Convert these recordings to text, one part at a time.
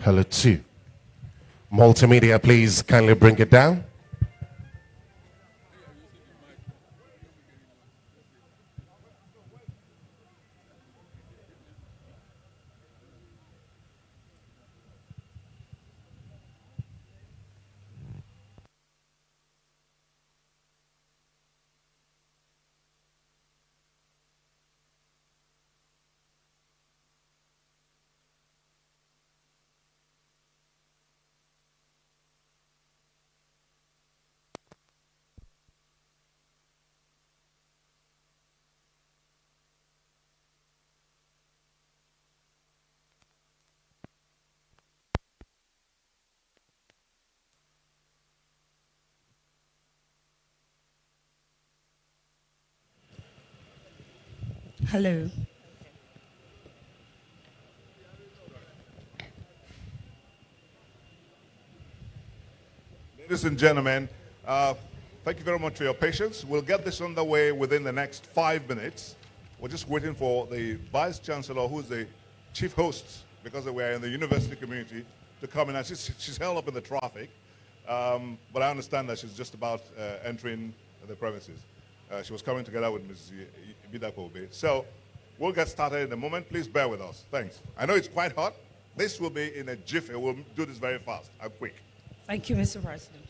Hello, two. Multimedia, please kindly bring it down. Hello. Ladies and gentlemen, thank you very much for your patience. We'll get this underway within the next 5 minutes. We're just waiting for the Vice Chancellor, who's the chief host, because we're in the university community, to come in. And she's held up in the traffic, but I understand that she's just about entering the premises. She was coming together with Ms. Ibidapo-Obe. So we'll get started in a moment. Please bear with us. Thanks. I know it's quite hot. This will be in a jiffy. We'll do this very fast and quick. Thank you, Mr. President.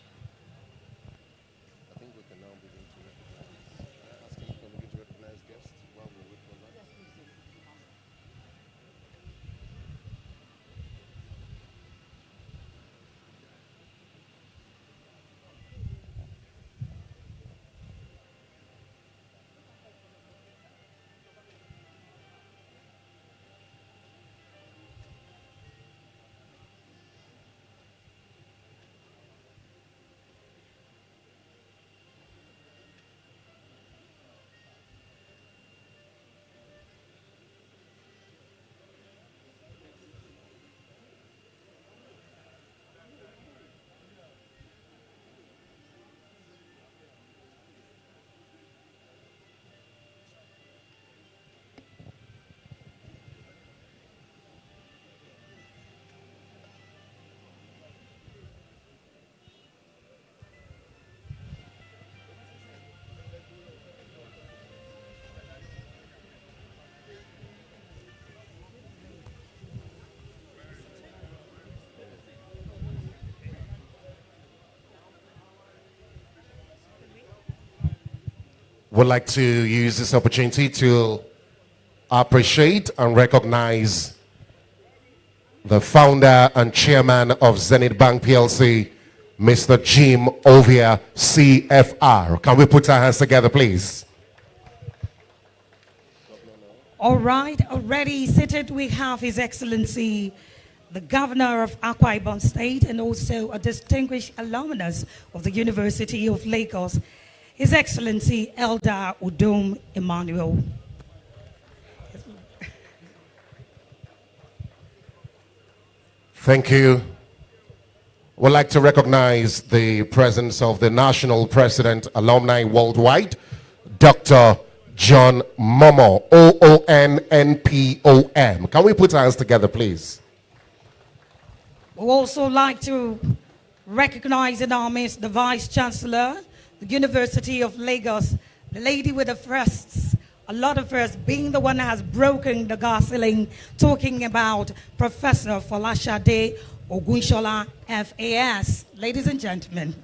I think we can now begin to recognize. Asking if we can begin to recognize guests while we wait for that. Would like to use this opportunity to appreciate and recognize the founder and chairman of Zenith Bank PLC, Mr. Jim Ovia, CFR. Can we put our hands together, please? All right, already seated we have His Excellency, the Governor of Akwa Ibom State, and also a distinguished alumnus of the University of Lagos, His Excellency Elder Udom Emmanuel. Thank you. We'd like to recognize the presence of the National President Alumni Worldwide, Dr. John Momo, OONNPOM. Can we put our hands together, please? We'd also like to recognize in our midst the Vice Chancellor, the University of Lagos, the lady with the firsts, a lot of firsts, being the one that has broken the glass ceiling, talking about Professor Folashade Ogunshola, FAS. Ladies and gentlemen.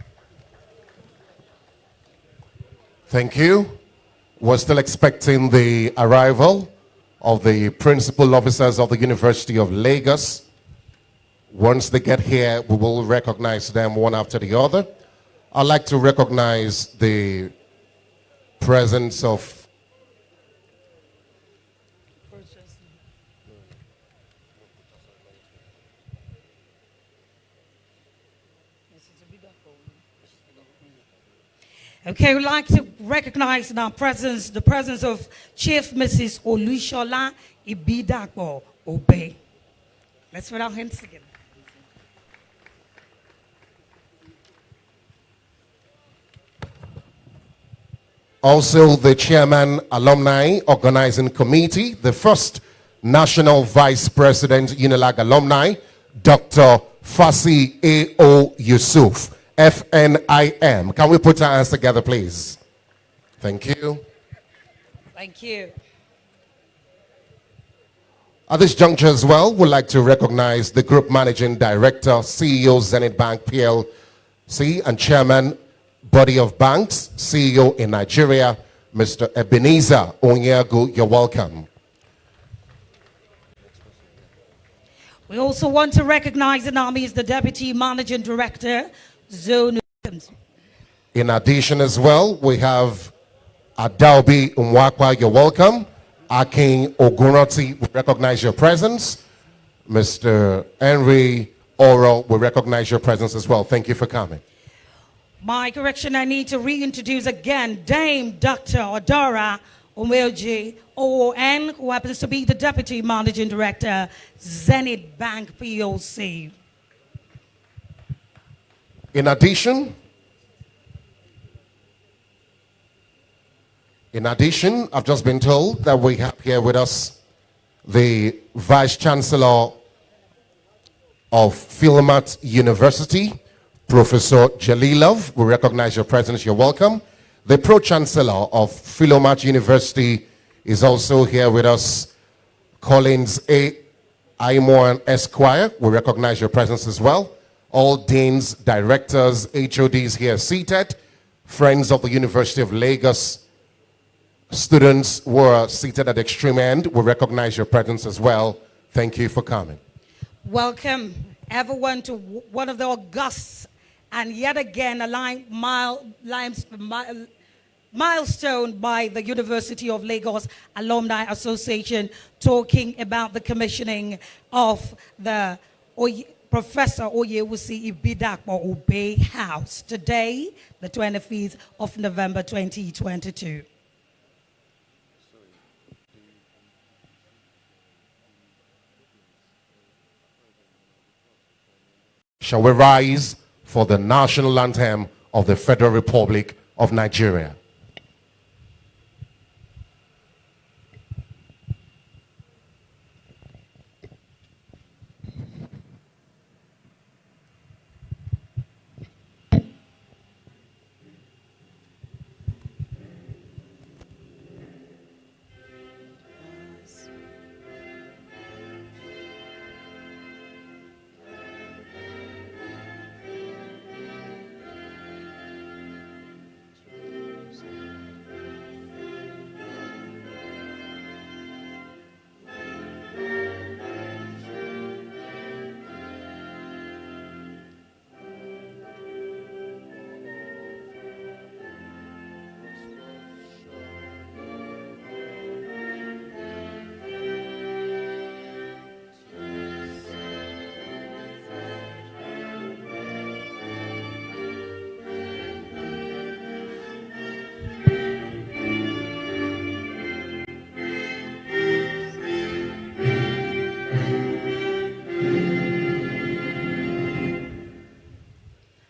Thank you. We're still expecting the arrival of the principal officers of the University of Lagos. Once they get here, we will recognize them one after the other. I'd like to recognize the presence of Okay, we'd like to recognize in our presence the presence of Chief Mrs. Oyewusi Ibidapo-Obe. Let's put our hands together. also the chairman, alumni organizing committee, the first national vice president, Unilag Alumni, Dr. Fasi A.O. Yusuf, FNIM. Can we put our hands together, please? Thank you. Thank you. At this juncture as well, we'd like to recognize the Group Managing Director, CEO, Zenith Bank PLC, and Chairman, Body of Banks, CEO in Nigeria, Mr. Ebenezer Onyeagu. You're welcome. We also want to recognize in our midst the Deputy Managing Director, Zenith. In addition as well, we have Adaobi Umwakwa. You're welcome. Akin Ogunroti, we recognize your presence. Mr. Henry Oro, we recognize your presence as well. Thank you for coming. My correction, I need to reintroduce again Dame Dr. Odora Omeoji OON, who happens to be the Deputy Managing Director, Zenith Bank PLC. In addition, I've just been told that we have here with us the Vice Chancellor of Philomath University, Professor Jalilov. We recognize your presence. You're welcome. The Pro-Chancellor of Philomath University is also here with us, Collins A. Aimorn Esquire. We recognize your presence as well. all deans, directors, HODs here seated, friends of the University of Lagos, students who are seated at the extreme end, we recognize your presence as well. Thank you for coming. Welcome everyone to one of the august and yet again a milestone by the University of Lagos Alumni Association, talking about the commissioning of the Professor Oyewusi Ibidapo-Obe House today, the 25th of November 2022. Shall we rise for the national anthem of the Federal Republic of Nigeria?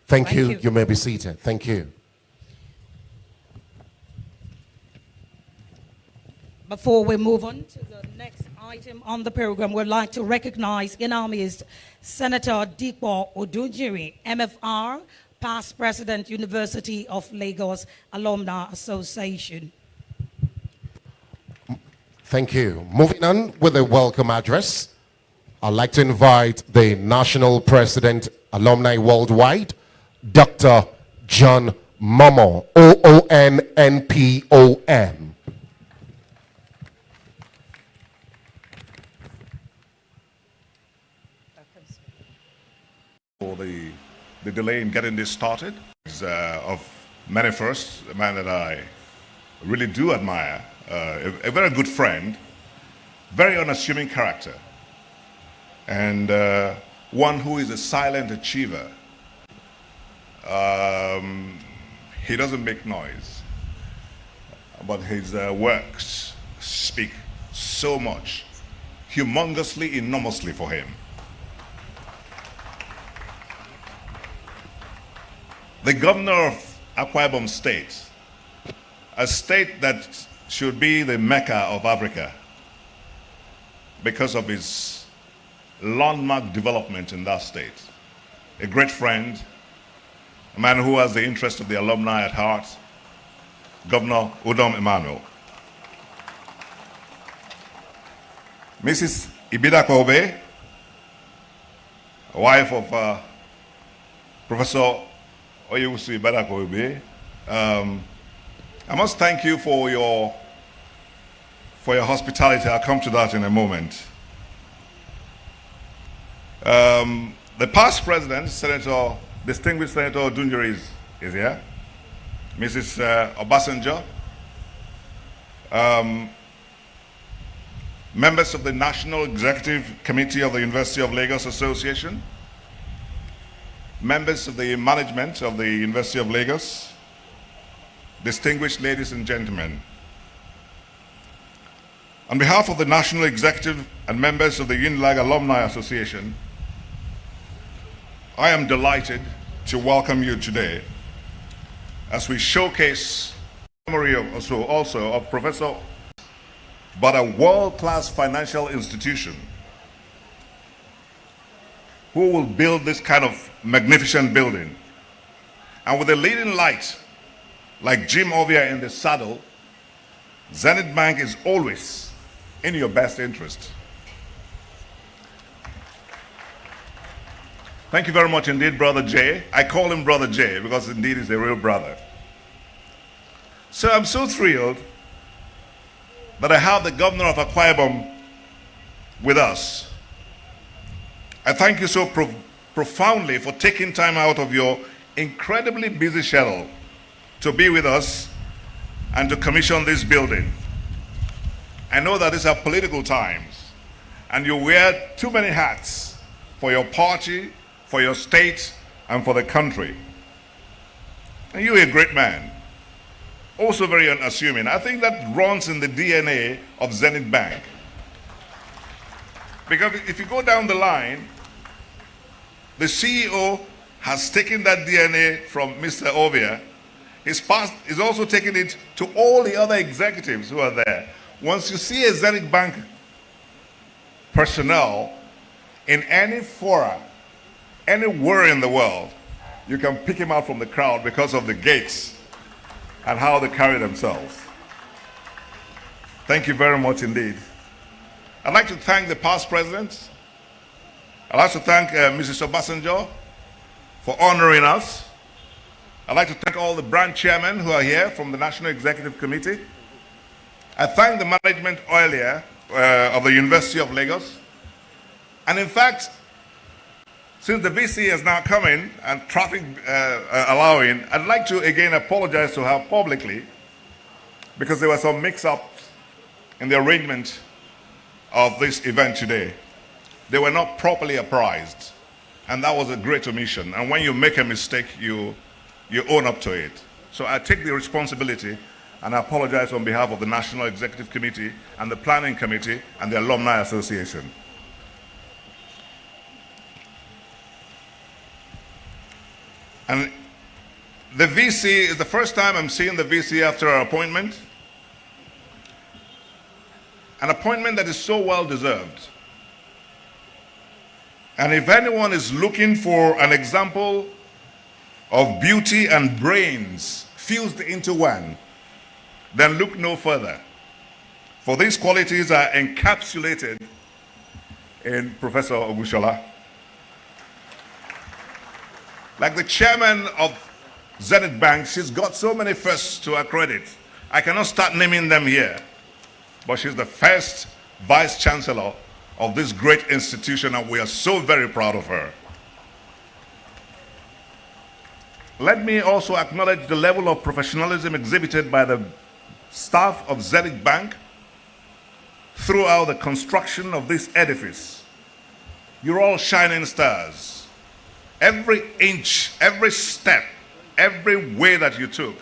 Thank you. You may be seated. Thank you. Before we move on to the next item on the program, we'd like to recognize in our midst Senator Dipo Odunjiri, MFR, past President, University of Lagos Alumni Association. Thank you. Moving on with a welcome address, I'd like to invite the National President, Alumni Worldwide, Dr. John Momo, OONNPOM. For the delay in getting this started, of many firsts, a man that I really do admire, a very good friend, very unassuming character, and one who is a silent achiever. He doesn't make noise, but his works speak so much, humongously, enormously for him. The governor of Akwa Ibom State, a state that should be the Mecca of Africa because of his landmark development in that state, a great friend, a man who has the interest of the alumni at heart, Governor Udom Emmanuel. Mrs. Ibidapo-Obe, wife of Professor Oyewusi Ibidapo-Obe, I must thank you for your hospitality. I'll come to that in a moment. The past president, distinguished Senator Odunjiri is here. Mrs. Obasanjo, members of the National Executive Committee of the University of Lagos Association, members of the management of the University of Lagos, distinguished ladies and gentlemen. On behalf of the National Executive and members of the Unilag Alumni Association, I am delighted to welcome you today as we showcase the memory also of Professor, but a world-class financial institution who will build this kind of magnificent building. And with a leading light like Jim Ovia in the saddle, Zenith Bank is always in your best interest. Thank you very much indeed, Brother Jay. I call him Brother Jay because indeed he's a real brother. So I'm so thrilled that I have the governor of Akwa Ibom with us. I thank you so profoundly for taking time out of your incredibly busy schedule to be with us and to commission this building. I know that these are political times and you wear too many hats for your party, for your state, and for the country. And you're a great man, also very unassuming. I think that runs in the DNA of Zenith Bank. Because if you go down the line, the CEO has taken that DNA from Mr. Ovia. He's also taken it to all the other executives who are there. Once you see a Zenith Bank personnel in any fora, anywhere in the world, you can pick him out from the crowd because of the gaits and how they carry themselves. Thank you very much indeed. I'd like to thank the past presidents. I'd like to thank Mrs. Obasanjo for honoring us. I'd like to thank all the branch chairmen who are here from the National Executive Committee. I thank the management earlier of the University of Lagos. And in fact, since the VC is now coming and traffic allowing, I'd like to again apologize to her publicly because there were some mix-ups in the arrangement of this event today. They were not properly apprised, and that was a great omission. And when you make a mistake, you own up to it. So I take the responsibility and I apologize on behalf of the National Executive Committee and the Planning Committee and the Alumni Association. And the VC is the first time I'm seeing the VC after our appointment. An appointment that is so well deserved. And if anyone is looking for an example of beauty and brains fused into one, then look no further. For these qualities are encapsulated in Professor Ogushola. Like the chairman of Zenith Bank, she's got so many firsts to her credit. I cannot start naming them here, but she's the first vice chancellor of this great institution, and we are so very proud of her. Let me also acknowledge the level of professionalism exhibited by the staff of Zenith Bank throughout the construction of this edifice. You're all shining stars. Every inch, every step, every way that you took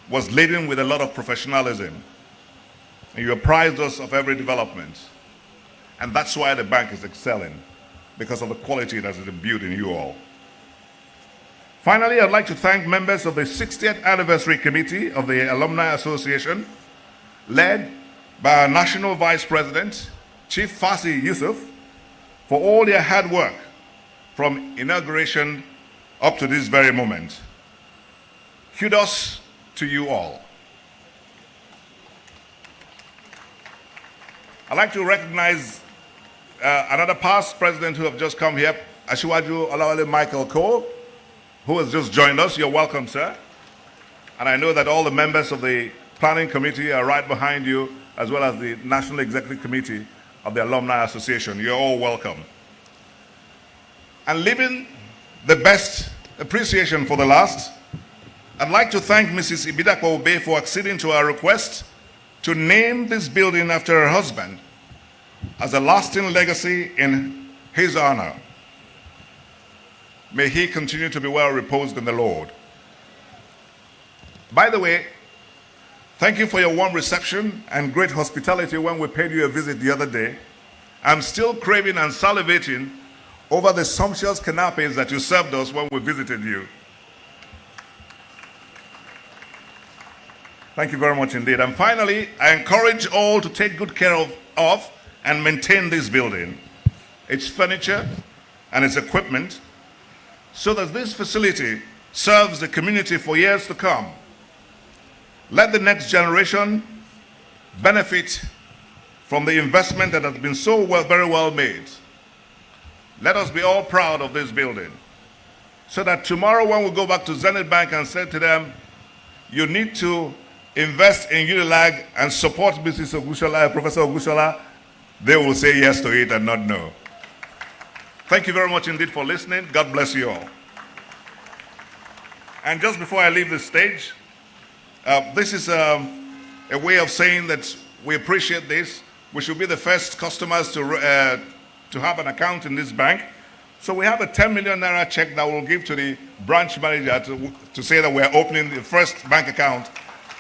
was laden with a lot of professionalism. And you apprised us of every development. And that's why the bank is excelling, because of the quality that is imbued in you all. Finally, I'd like to thank members of the 60th Anniversary Committee of the Alumni Association, led by our National Vice President, Chief Fasi Yusuf, for all their hard work from inauguration up to this very moment. Kudos to you all. I'd like to recognize another past president who have just come here, Asiwaju Olawale Michael Cole, who has just joined us. You're welcome, sir. And I know that all the members of the Planning Committee are right behind you, as well as the National Executive Committee of the Alumni Association. You're all welcome. And leaving the best appreciation for the last, I'd like to thank Mrs. Ibidapo-Obe for acceding to our request to name this building after her husband as a lasting legacy in his honor. May he continue to be well reposed in the Lord. By the way, thank you for your warm reception and great hospitality when we paid you a visit the other day. I'm still craving and salivating over the sumptuous canapes that you served us when we visited you. Thank you very much indeed. And finally, I encourage all to take good care of and maintain this building, its furniture and its equipment, so that this facility serves the community for years to come. Let the next generation benefit from the investment that has been so very well made. Let us be all proud of this building. So that tomorrow when we go back to Zenith Bank and say to them, you need to invest in Unilag and support Mrs. Ogushola, Professor Ogushola, they will say yes to it and not no. Thank you very much indeed for listening. God bless you all. And just before I leave the stage, this is a way of saying that we appreciate this. We should be the first customers to have an account in this bank. So we have a 10 million naira check that we'll give to the branch manager to say that we're opening the first bank account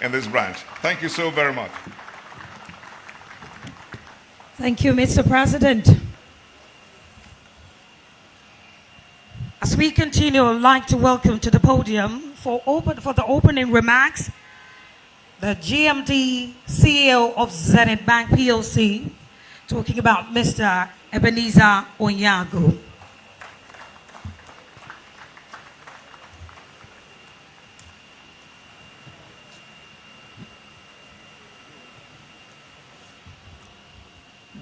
in this branch. Thank you so very much. Thank you, Mr. President. As we continue, I'd like to welcome to the podium for the opening remarks the GMD CEO of Zenith Bank PLC, talking about Mr. Ebenezer Onyago.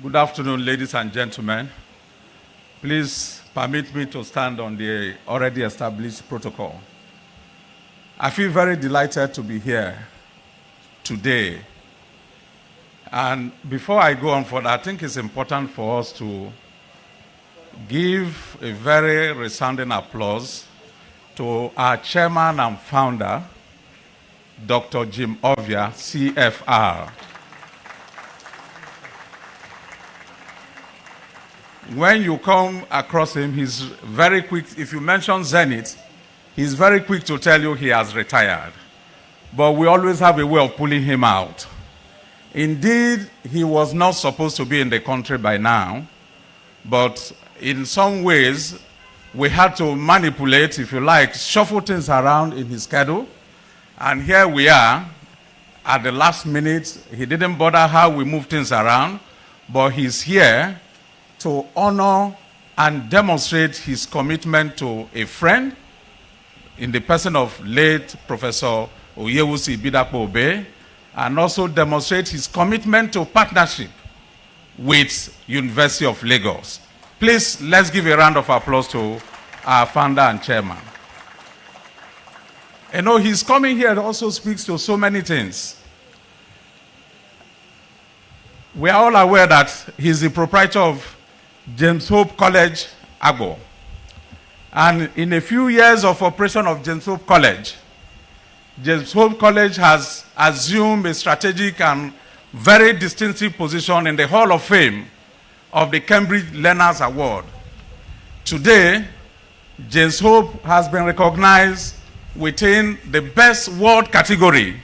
Good afternoon, ladies and gentlemen. Please permit me to stand on the already established protocol. I feel very delighted to be here today. And before I go on further, I think it's important for us to give a very resounding applause to our chairman and founder, Dr. Jim Ovia, CFR. When you come across him, he's very quick. If you mention Zenith, he's very quick to tell you he has retired. But we always have a way of pulling him out. Indeed, he was not supposed to be in the country by now, but in some ways, we had to manipulate, if you like, shuffle things around in his schedule. And here we are at the last minute. He didn't bother how we move things around, but he's here to honor and demonstrate his commitment to a friend in the person of late Professor Oyewusi Ibidapo-Obe, and also demonstrate his commitment to partnership with University of Lagos. Please, let's give a round of applause to our founder and chairman. You know, his coming here also speaks to so many things. We are all aware that he's the proprietor of James Hope College, Akwa. And in a few years of operation of James Hope College has assumed a strategic and very distinctive position in the Hall of Fame of the Cambridge Learners Award. Today, James Hope has been recognized within the best world category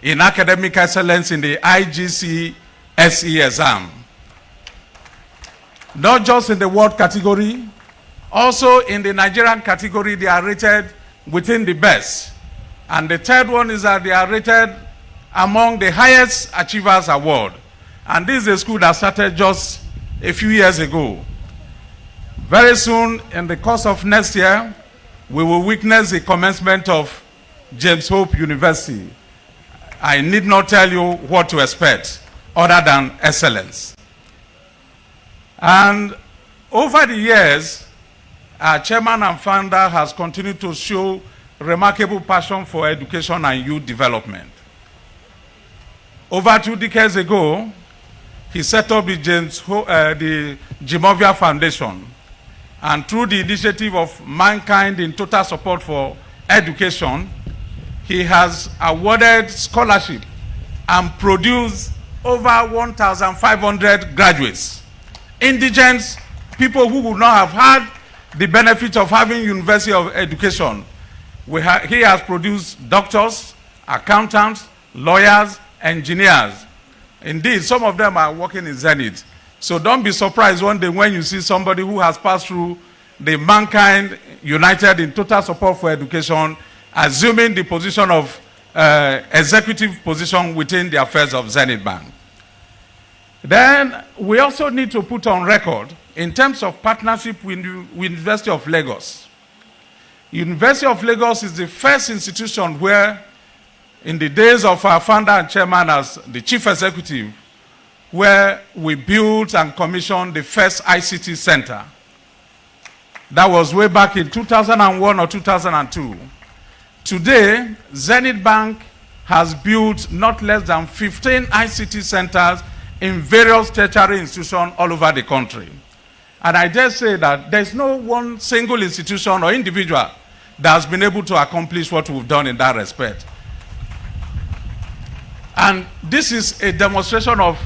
in academic excellence in the IGCSE exam. Not just in the world category, also in the Nigerian category, they are rated within the best. And the third one is that they are rated among the highest achievers award. And this is a school that started just a few years ago. Very soon, in the course of next year, we will witness the commencement of James Hope University. I need not tell you what to expect other than excellence. And over the years, our chairman and founder has continued to show remarkable passion for education and youth development. Over 2 decades ago, he set up the Jimovia Foundation. And through the initiative of Mankind in Total Support for Education, he has awarded scholarship and produced over 1,500 graduates. Indigents, people who would not have had the benefit of having University of Education. He has produced doctors, accountants, lawyers, engineers. Indeed, some of them are working in Zenith. So don't be surprised one day when you see somebody who has passed through the Mankind United in Total Support for Education, assuming the position of executive position within the affairs of Zenith Bank. Then we also need to put on record in terms of partnership with University of Lagos. University of Lagos is the first institution where, in the days of our founder and chairman as the chief executive, where we built and commissioned the first ICT center. That was way back in 2001 or 2002. Today, Zenith Bank has built not less than 15 ICT centers in various tertiary institutions all over the country. And I dare say that there's no one single institution or individual that has been able to accomplish what we've done in that respect. And this is a demonstration of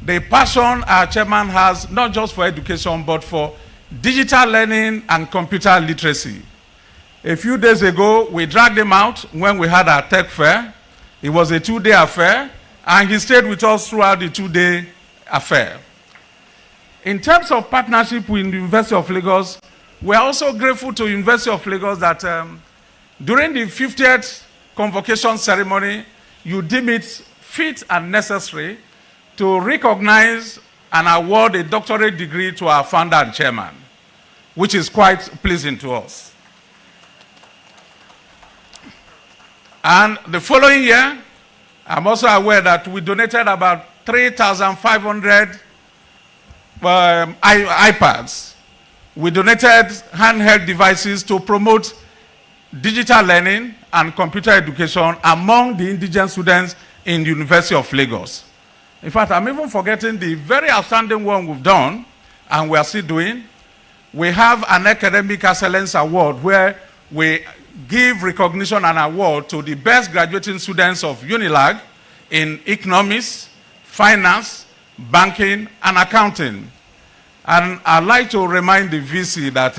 the passion our chairman has, not just for education, but for digital learning and computer literacy. A few days ago, we dragged him out when we had our tech fair. It was a 2-day affair, and he stayed with us throughout the 2-day affair. In terms of partnership with the University of Lagos, we are also grateful to University of Lagos that during the 50th convocation ceremony, you deem it fit and necessary to recognize and award a doctorate degree to our founder and chairman, which is quite pleasing to us. And the following year, I'm also aware that we donated about 3,500 iPads. We donated handheld devices to promote digital learning and computer education among the indigent students in the University of Lagos. In fact, I'm even forgetting the very outstanding one we've done, and we are still doing. We have an Academic Excellence Award where we give recognition and award to the best graduating students of Unilag in economics, finance, banking, and accounting. And I'd like to remind the VC that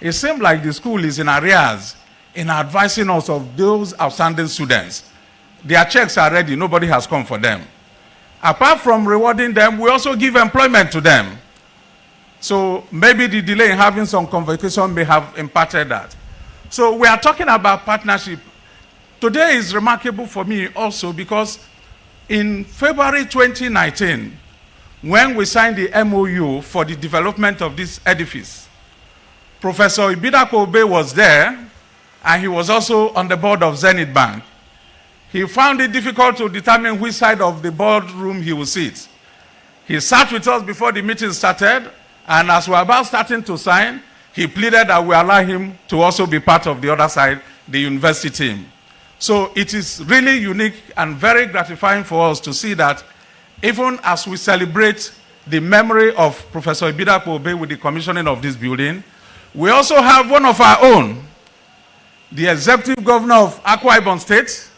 it seems like the school is in arrears in advising us of those outstanding students. Their checks are ready, nobody has come for them. Apart from rewarding them, we also give employment to them. So maybe the delay in having some convocation may have impacted that. So we are talking about partnership. Today is remarkable for me also because in February 2019, when we signed the MOU for the development of this edifice, Professor Ibidapo-Obe was there, and he was also on the board of Zenith Bank. He found it difficult to determine which side of the boardroom he would sit. He sat with us before the meeting started, and as we were about starting to sign, he pleaded that we allow him to also be part of the other side, the university team. So it is really unique and very gratifying for us to see that even as we celebrate the memory of Professor Ibidapo-Obe with the commissioning of this building, we also have one of our own, the executive governor of Akwa Ibom State,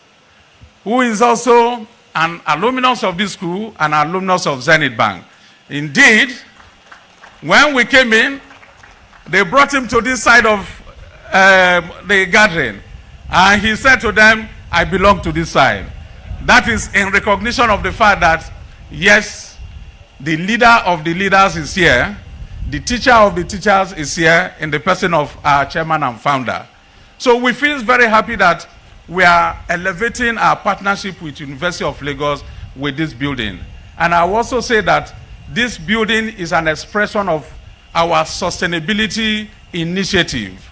who is also an alumnus of this school and alumnus of Zenith Bank. Indeed, when we came in, they brought him to this side of the gathering, and he said to them, I belong to this side. That is in recognition of the fact that, yes, the leader of the leaders is here, the teacher of the teachers is here in the person of our chairman and founder. So we feel very happy that we are elevating our partnership with University of Lagos with this building. And I will also say that this building is an expression of our sustainability initiative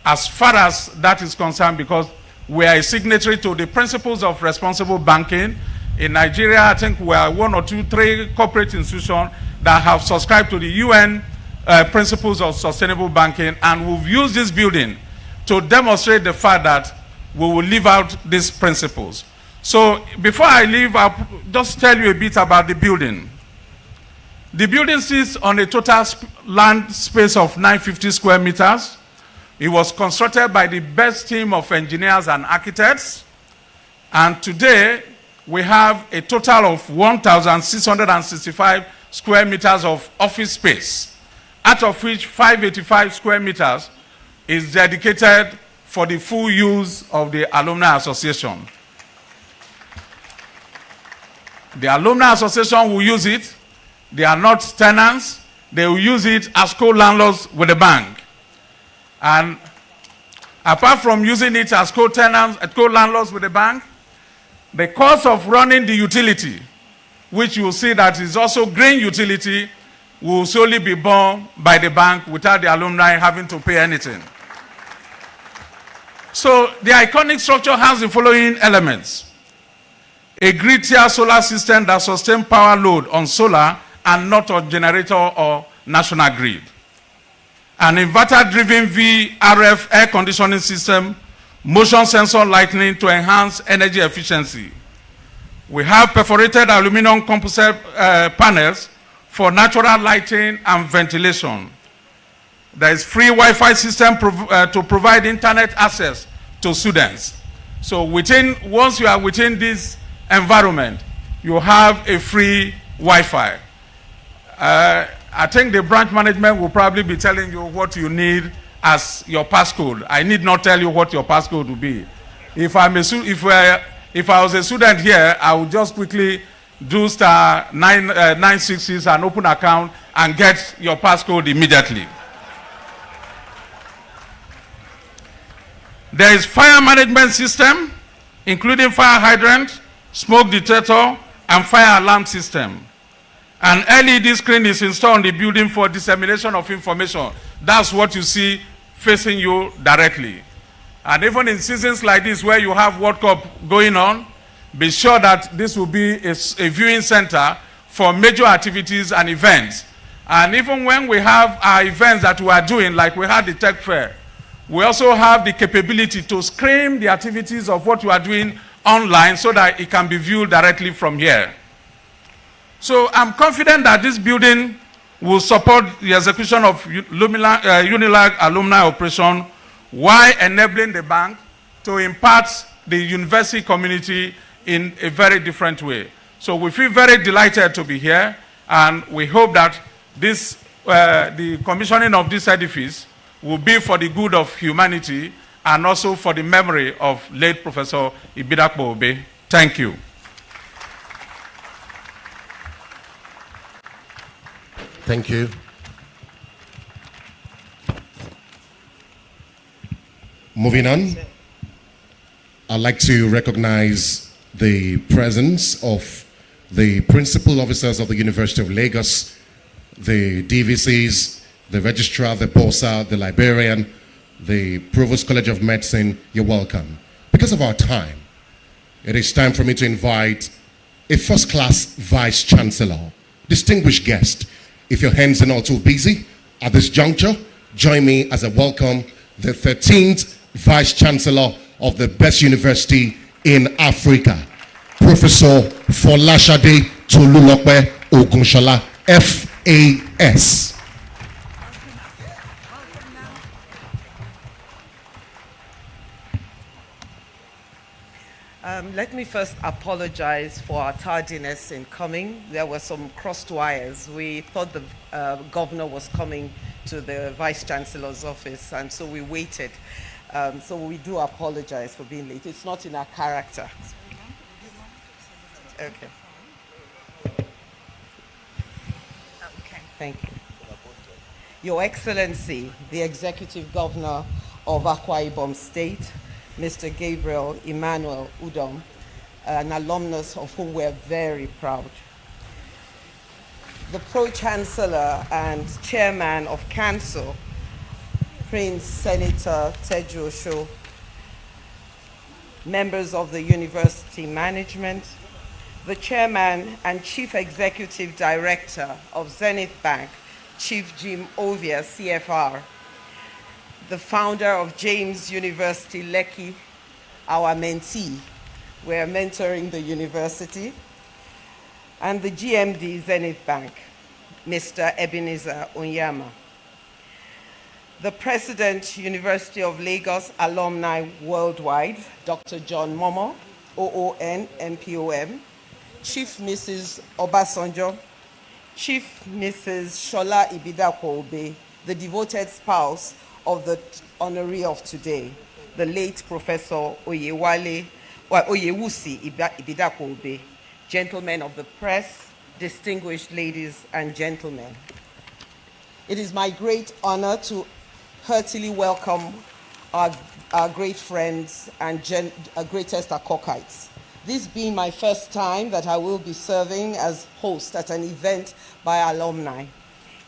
as far as that is concerned, because we are a signatory to the principles of responsible banking. In Nigeria, I think we are 1 or 2, 3 corporate institutions that have subscribed to the UN principles of sustainable banking, and we've used this building to demonstrate the fact that we will live out these principles. So before I leave, I'll just tell you a bit about the building. The building sits on a total land space of 950 square meters. It was constructed by the best team of engineers and architects. And today, we have a total of 1,665 square meters of office space, out of which 585 square meters is dedicated for the full use of the Alumni Association. The Alumni Association will use it. They are not tenants. They will use it as co-landlords with the bank. And apart from using it as co-tenants, co-landlords with the bank, the cost of running the utility, which you will see that is also green utility, will solely be borne by the bank without the alumni having to pay anything. So the iconic structure has the following elements: a grid-tier solar system that sustains power load on solar and not on generator or national grid. an inverter-driven VRF air conditioning system, motion sensor lighting to enhance energy efficiency. We have perforated aluminum composite panels for natural lighting and ventilation. There is free Wi-Fi system to provide internet access to students. So once you are within this environment, you have a free Wi-Fi. I think the branch management will probably be telling you what you need as your passcode. I need not tell you what your passcode will be. If I was a student here, I would just quickly do star 966 and open account and get your passcode immediately. There is fire management system, including fire hydrant, smoke detector, and fire alarm system. An LED screen is installed in the building for dissemination of information. That's what you see facing you directly. And even in seasons like this where you have World Cup going on, be sure that this will be a viewing center for major activities and events. And even when we have our events that we are doing, like we had the tech fair, we also have the capability to stream the activities of what we are doing online so that it can be viewed directly from here. So I'm confident that this building will support the execution of Unilag Alumni operation while enabling the bank to impact the university community in a very different way. So we feel very delighted to be here, and we hope that the commissioning of this edifice will be for the good of humanity and also for the memory of late Professor Ibidapo-Obe. Thank you. Thank you. Moving on, I'd like to recognize the presence of the principal officers of the University of Lagos, the DVCs, the registrar, the bursar, the librarian, the Provost College of Medicine. You're welcome. Because of our time, it is time for me to invite a first-class Vice Chancellor, distinguished guest. If your hands are not too busy at this juncture, join me as I welcome the 13th Vice Chancellor of the best university in Africa, Professor Folashade Tolulope Ogunshola, FAS. Let me first apologize for our tardiness in coming. There were some crossed wires. We thought the governor was coming to the Vice Chancellor's office, and so we waited. So we do apologize for being late. It's not in our character. Okay. Thank you. Your Excellency, the Executive Governor of Akwa Ibom State, Mr. Udom Emmanuel, an alumnus of whom we're very proud. The Pro-Chancellor and Chairman of Council, Prince Senator Teju Osho, members of the University Management, the Chairman and Chief Executive Director of Zenith Bank, Chief Jim Ovia, CFR, the founder of James University Lekki, our mentee. We're mentoring the university. And the GMD Zenith Bank, Mr. Ebenezer Onyama. The President, University of Lagos Alumni Worldwide, Dr. John Momo, OON, MPOM, Chief Mrs. Obasanjo, Chief Mrs. Shola Ibidapo-Obe, the devoted spouse of the honoree of today, the late Professor Oyewusi Ibidapo-Obe, gentlemen of the press, distinguished ladies and gentlemen. It is my great honor to heartily welcome our great friends and greatest Akokites. This being my first time that I will be serving as host at an event by alumni,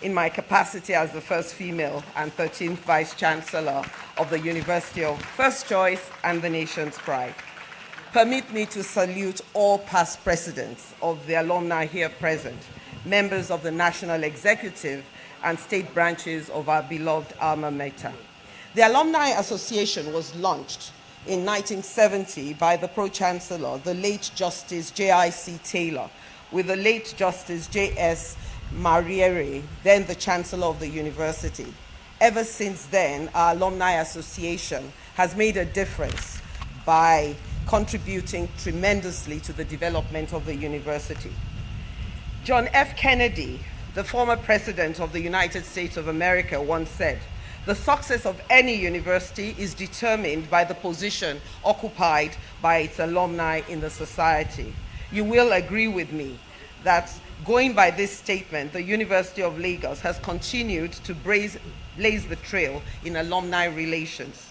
in my capacity as the first female and 13th Vice Chancellor of the University of First Choice and the nation's pride. Permit me to salute all past presidents of the alumni here present, members of the National Executive, and state branches of our beloved alma mater. The Alumni Association was launched in 1970 by the Pro-Chancellor, the late Justice J.I.C. Taylor, with the late Justice J.S. Mariere, then the Chancellor of the University. Ever since then, our Alumni Association has made a difference by contributing tremendously to the development of the university. John F. Kennedy, the former president of the United States of America, once said, "The success of any university is determined by the position occupied by its alumni in the society." You will agree with me that going by this statement, the University of Lagos has continued to blaze the trail in alumni relations.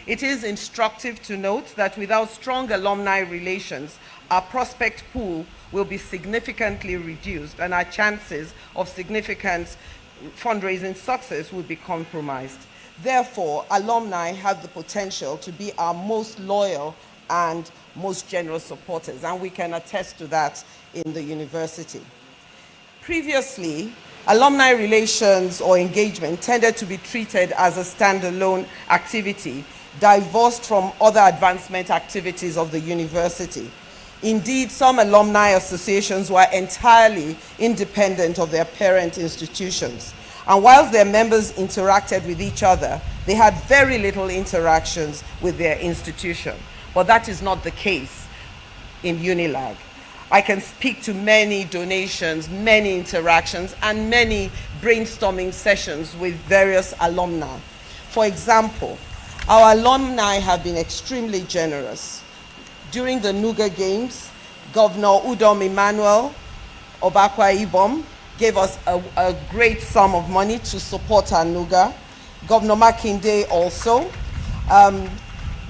It is instructive to note that without strong alumni relations, our prospect pool will be significantly reduced and our chances of significant fundraising success will be compromised. Therefore, alumni have the potential to be our most loyal and most generous supporters, and we can attest to that in the university. Previously, alumni relations or engagement tended to be treated as a standalone activity, divorced from other advancement activities of the university. Indeed, some alumni associations were entirely independent of their parent institutions. And whilst their members interacted with each other, they had very little interactions with their institution. But that is not the case in Unilag. I can speak to many donations, many interactions, and many brainstorming sessions with various alumni. For example, our alumni have been extremely generous. During the Nuga Games, Governor Udom Emmanuel of Akwa, Ibom gave us a great sum of money to support our Nuga. Governor Makinde also.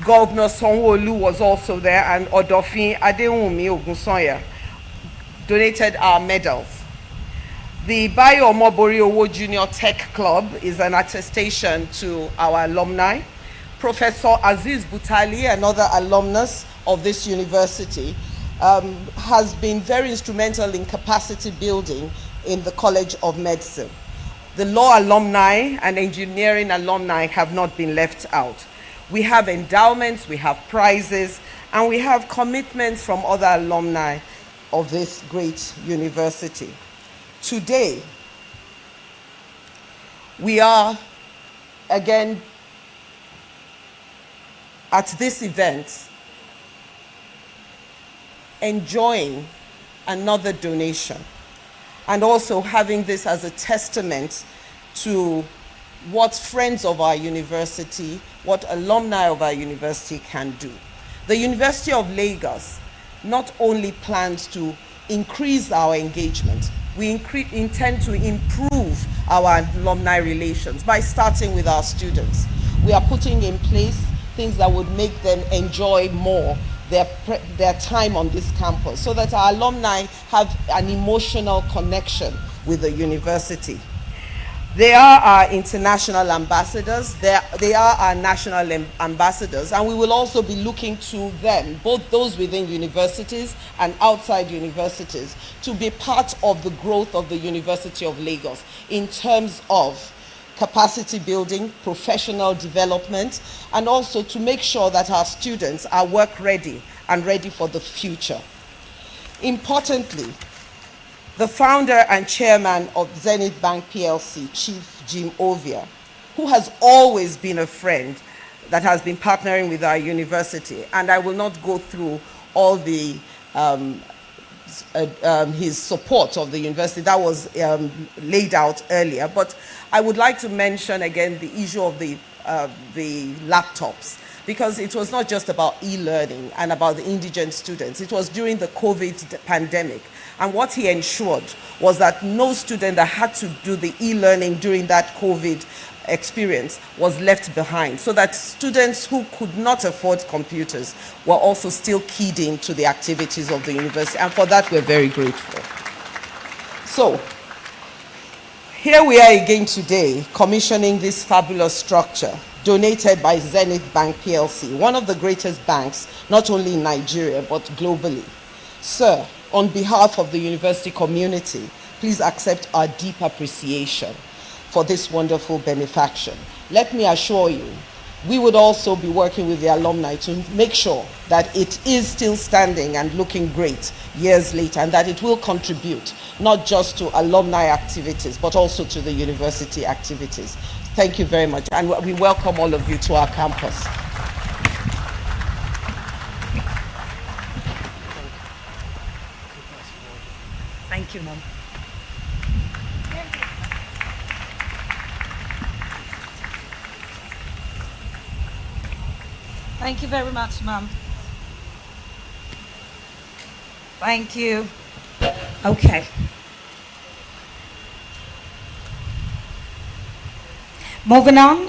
Governor Sanwo-Olu was also there, and Odofin Adewumi Ogunsoya donated our medals. The Bayo Omobori Owo Junior Tech Club is an attestation to our alumni. Professor Aziz Butali, another alumnus of this university, has been very instrumental in capacity building in the College of Medicine. The law alumni and engineering alumni have not been left out. We have endowments, we have prizes, and we have commitments from other alumni of this great university. Today, we are again at this event enjoying another donation and also having this as a testament to what friends of our university, what alumni of our university can do. The University of Lagos not only plans to increase our engagement, we intend to improve our alumni relations by starting with our students. We are putting in place things that would make them enjoy more their time on this campus so that our alumni have an emotional connection with the university. They are our international ambassadors, they are our national ambassadors, and we will also be looking to them, both those within universities and outside universities, to be part of the growth of the University of Lagos in terms of capacity building, professional development, and also to make sure that our students are work ready and ready for the future. Importantly, the founder and chairman of Zenith Bank PLC, Chief Jim Ovia, who has always been a friend that has been partnering with our university, and I will not go through all the his support of the university that was laid out earlier, but I would like to mention again the issue of the laptops, because it was not just about e-learning and about the indigent students. It was during the COVID pandemic. And what he ensured was that no student that had to do the e-learning during that COVID experience was left behind, so that students who could not afford computers were also still keyed into the activities of the university. And for that, we're very grateful. So, here we are again today, commissioning this fabulous structure donated by Zenith Bank PLC, one of the greatest banks, not only in Nigeria, but globally. Sir, on behalf of the university community, please accept our deep appreciation for this wonderful benefaction. Let me assure you, we would also be working with the alumni to make sure that it is still standing and looking great years later, and that it will contribute not just to alumni activities, but also to the university activities. Thank you very much, and we welcome all of you to our campus. Thank you, Mom. Thank you very much, Mom. Thank you. Okay. Moving on,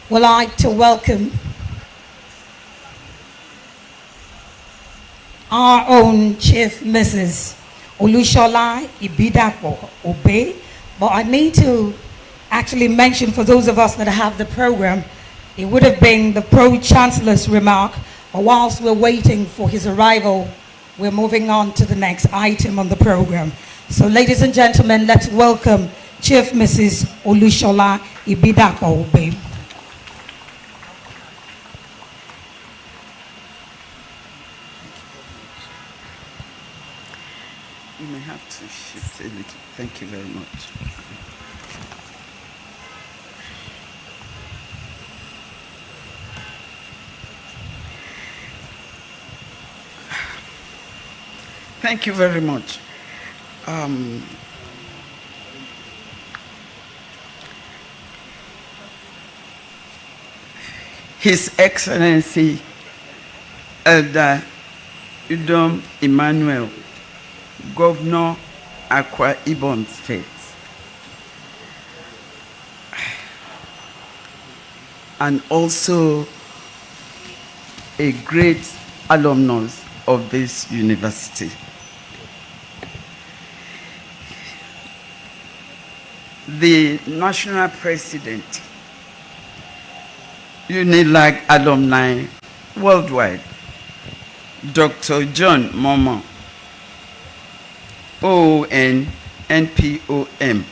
we'd like to welcome our own Chief Mrs. Oyewusi Ibidapo-Obe. But I need to actually mention, for those of us that have the program, it would have been the Pro-Chancellor's remark, but whilst we're waiting for his arrival, we're moving on to the next item on the program. So ladies and gentlemen, let's welcome Chief Mrs. Oyewusi Ibidapo-Obe. You may have to shift a little. Thank you very much. Thank you very much. His Excellency Elder Udom Emmanuel, Governor Akwa Ibom State, and also a great alumnus of this university. The National President, Unilag Alumni Worldwide, Dr. John Momo, OON, NPOM.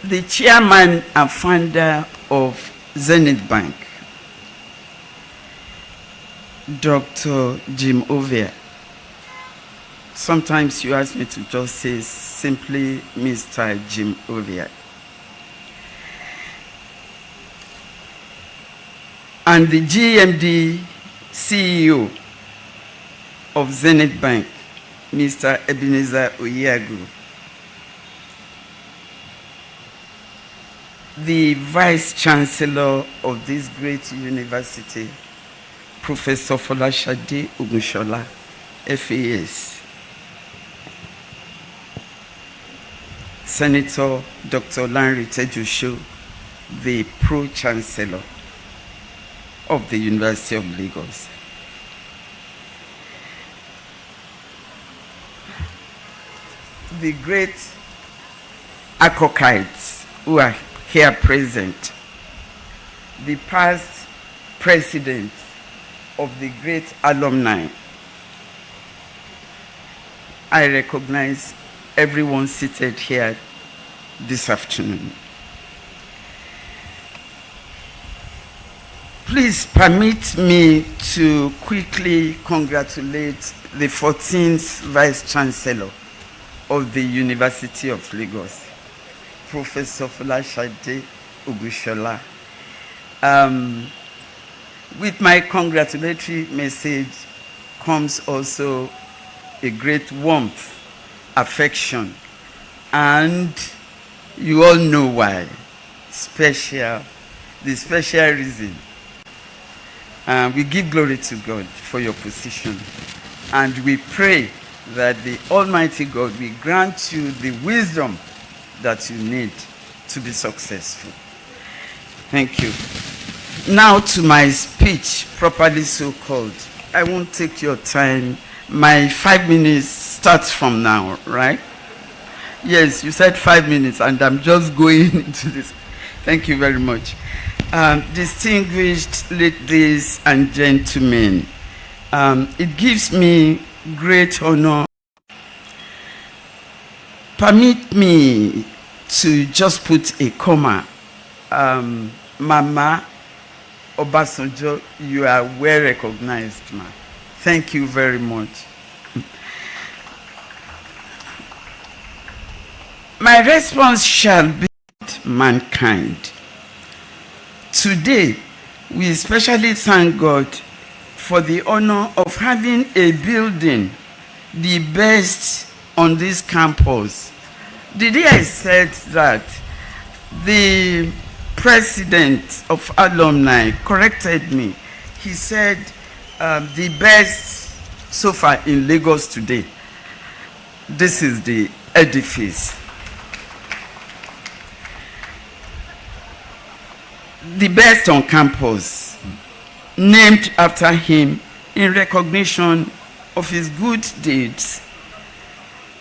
The chairman and founder of Zenith Bank, Dr. Jim Ovia. Sometimes you ask me to just say simply Mr. Jim Ovia. And the GMD CEO of Zenith Bank, Mr. Ebenezer Oyeagu. The Vice Chancellor of this great university, Professor Folashade Ogunshola, FAS. Senator Dr. Lanre Tejusho, the Pro-Chancellor of the University of Lagos. The great Akokites who are here present, the past president of the great alumni. I recognize everyone seated here this afternoon. Please permit me to quickly congratulate the 14th Vice Chancellor of the University of Lagos, Professor Folashade Ogunshola. With my congratulatory message comes also a great warmth, affection, and you all know why. The special reason. We give glory to God for your position, and we pray that the Almighty God will grant you the wisdom that you need to be successful. Thank you. Now to my speech, properly so called. I won't take your time. My 5 minutes starts from now, right? Yes, you said 5 minutes, and I'm just going into this. Thank you very much. Distinguished ladies and gentlemen, It gives me great honor. Permit me to just put a comma. Mama Obasanjo, you are well recognized, ma. Thank you very much. My response shall be mankind. Today, we especially thank God for the honor of having a building, the best on this campus. The day I said that, the president of alumni corrected me. He said the best so far in Lagos today. This is the edifice. The best on campus, named after him in recognition of his good deeds.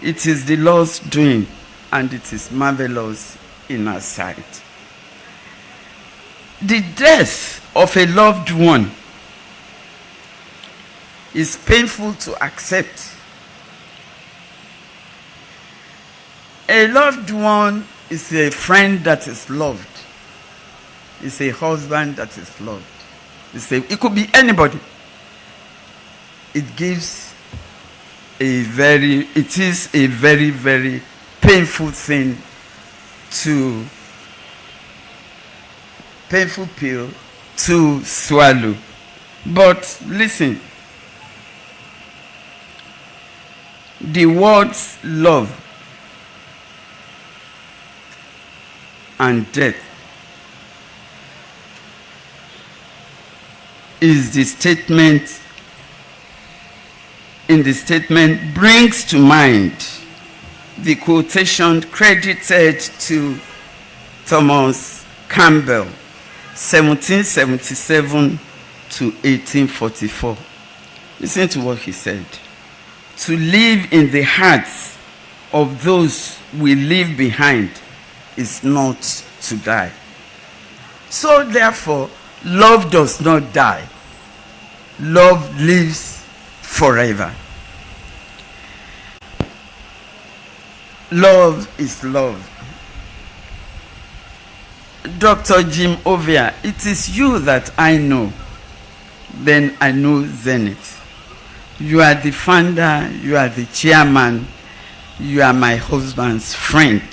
It is the Lord's doing, and it is marvelous in our sight. The death of a loved one is painful to accept. A loved one is a friend that is loved. It's a husband that is loved. It could be anybody. It is a very, very painful thing painful pill to swallow. But listen, the words love and death is the statement, in the statement brings to mind the quotation credited to Thomas Campbell, 1777 to 1844. Listen to what he said. To live in the hearts of those we leave behind is not to die. So therefore, love does not die. Love lives forever. Love is love. Dr. Jim Ovia, it is you that I know. Then I know Zenith. You are the founder, you are the chairman, you are my husband's friend.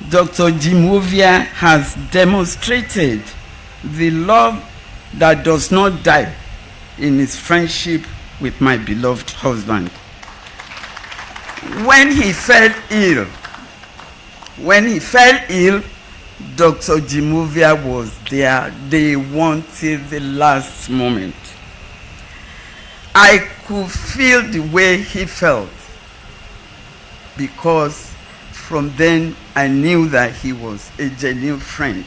Dr. Jim Ovia has demonstrated the love that does not die in his friendship with my beloved husband. When he fell ill, Dr. Jim Ovia was there day one till the last moment. I could feel the way he felt, because from then I knew that he was a genuine friend.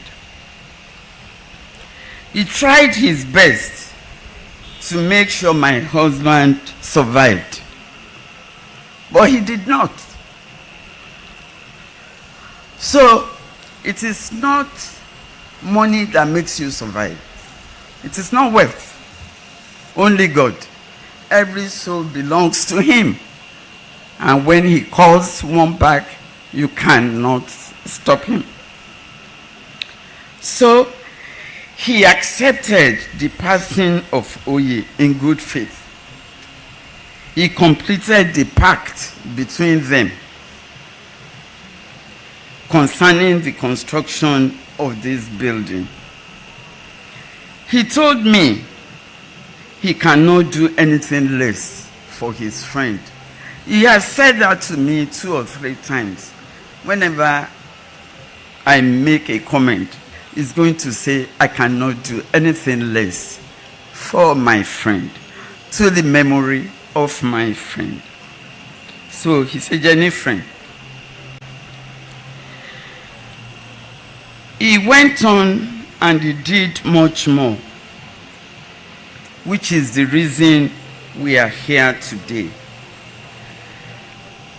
He tried his best to make sure my husband survived, but he did not. So it is not money that makes you survive. It is not wealth. Only God. Every soul belongs to him. And when he calls one back, you cannot stop him. So he accepted the passing of Oye in good faith. He completed the pact between them concerning the construction of this building. He told me he cannot do anything less for his friend. He has said that to me 2 or 3 times. Whenever I make a comment, he's going to say, I cannot do anything less for my friend, to the memory of my friend. So he's a genuine friend. He went on and he did much more, which is the reason we are here today.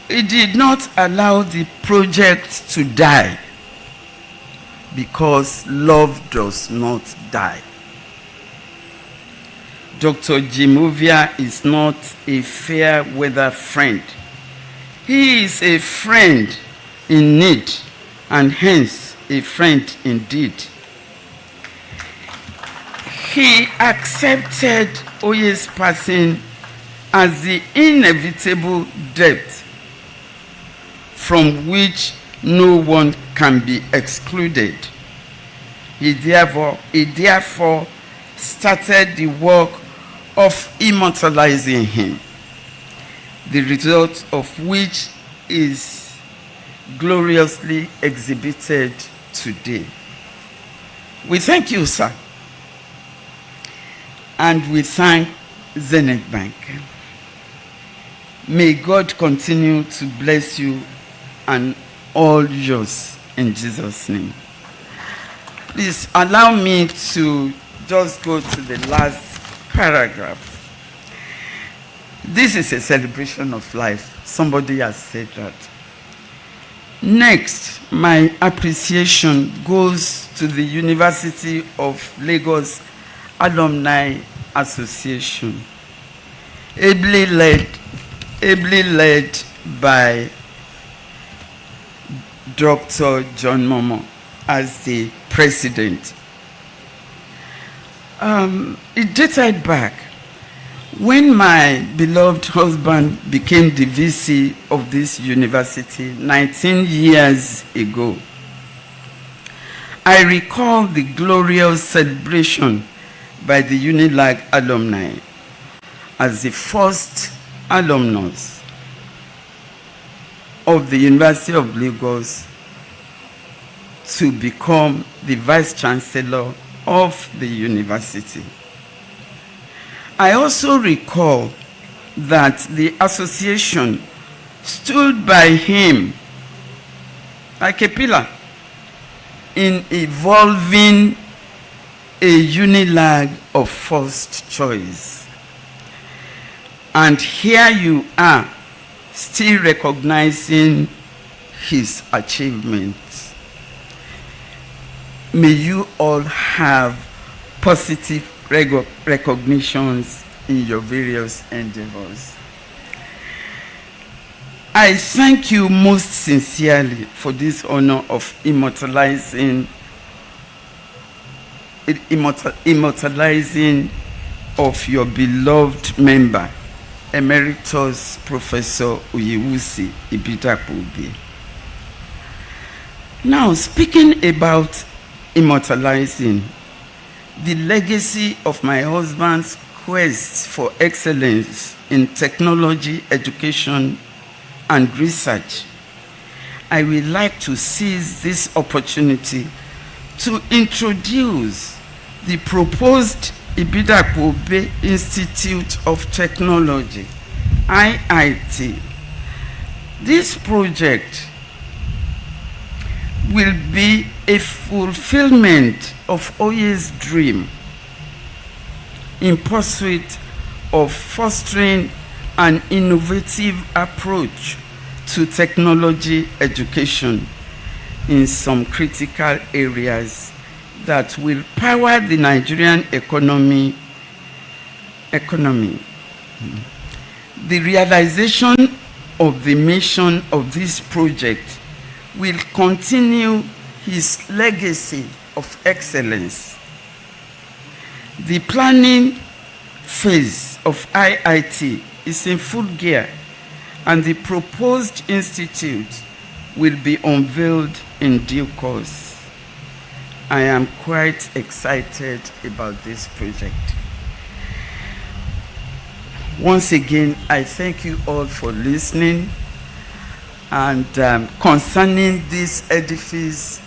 He did not allow the project to die, because love does not die. Dr. Jim Ovia is not a fair weather friend. He is a friend in need, and hence a friend indeed. He accepted Oye's passing as the inevitable death from which no one can be excluded. He therefore started the work of immortalizing him, the result of which is gloriously exhibited today. We thank you, sir, and we thank Zenith Bank. May God continue to bless you and all yours in Jesus' name. Please allow me to just go to the last paragraph. This is a celebration of life. Somebody has said that. Next, my appreciation goes to the University of Lagos Alumni Association, ably led by Dr. John Momo as the president. It dated back when my beloved husband became the VC of this university 19 years ago. I recall the glorious celebration by the Unilag Alumni as the first alumnus of the University of Lagos to become the Vice Chancellor of the university. I also recall that the association stood by him like a pillar in evolving a Unilag of first choice. And here you are, still recognizing his achievements. May you all have positive recognitions in your various endeavors. I thank you most sincerely for this honor of immortalizing of your beloved member, Emeritus Professor Oyewusi Ibidapo-Obe. Now, speaking about immortalizing, the legacy of my husband's quest for excellence in technology, education, and research, I would like to seize this opportunity to introduce the proposed Ibidapo-Obe Institute of Technology, IIT. This project will be a fulfillment of Oye's dream in pursuit of fostering an innovative approach to technology education in some critical areas that will power the Nigerian economy. The realization of the mission of this project will continue his legacy of excellence. The planning phase of IIT is in full gear, and the proposed institute will be unveiled in due course. I am quite excited about this project. Once again, I thank you all for listening. And concerning this edifice,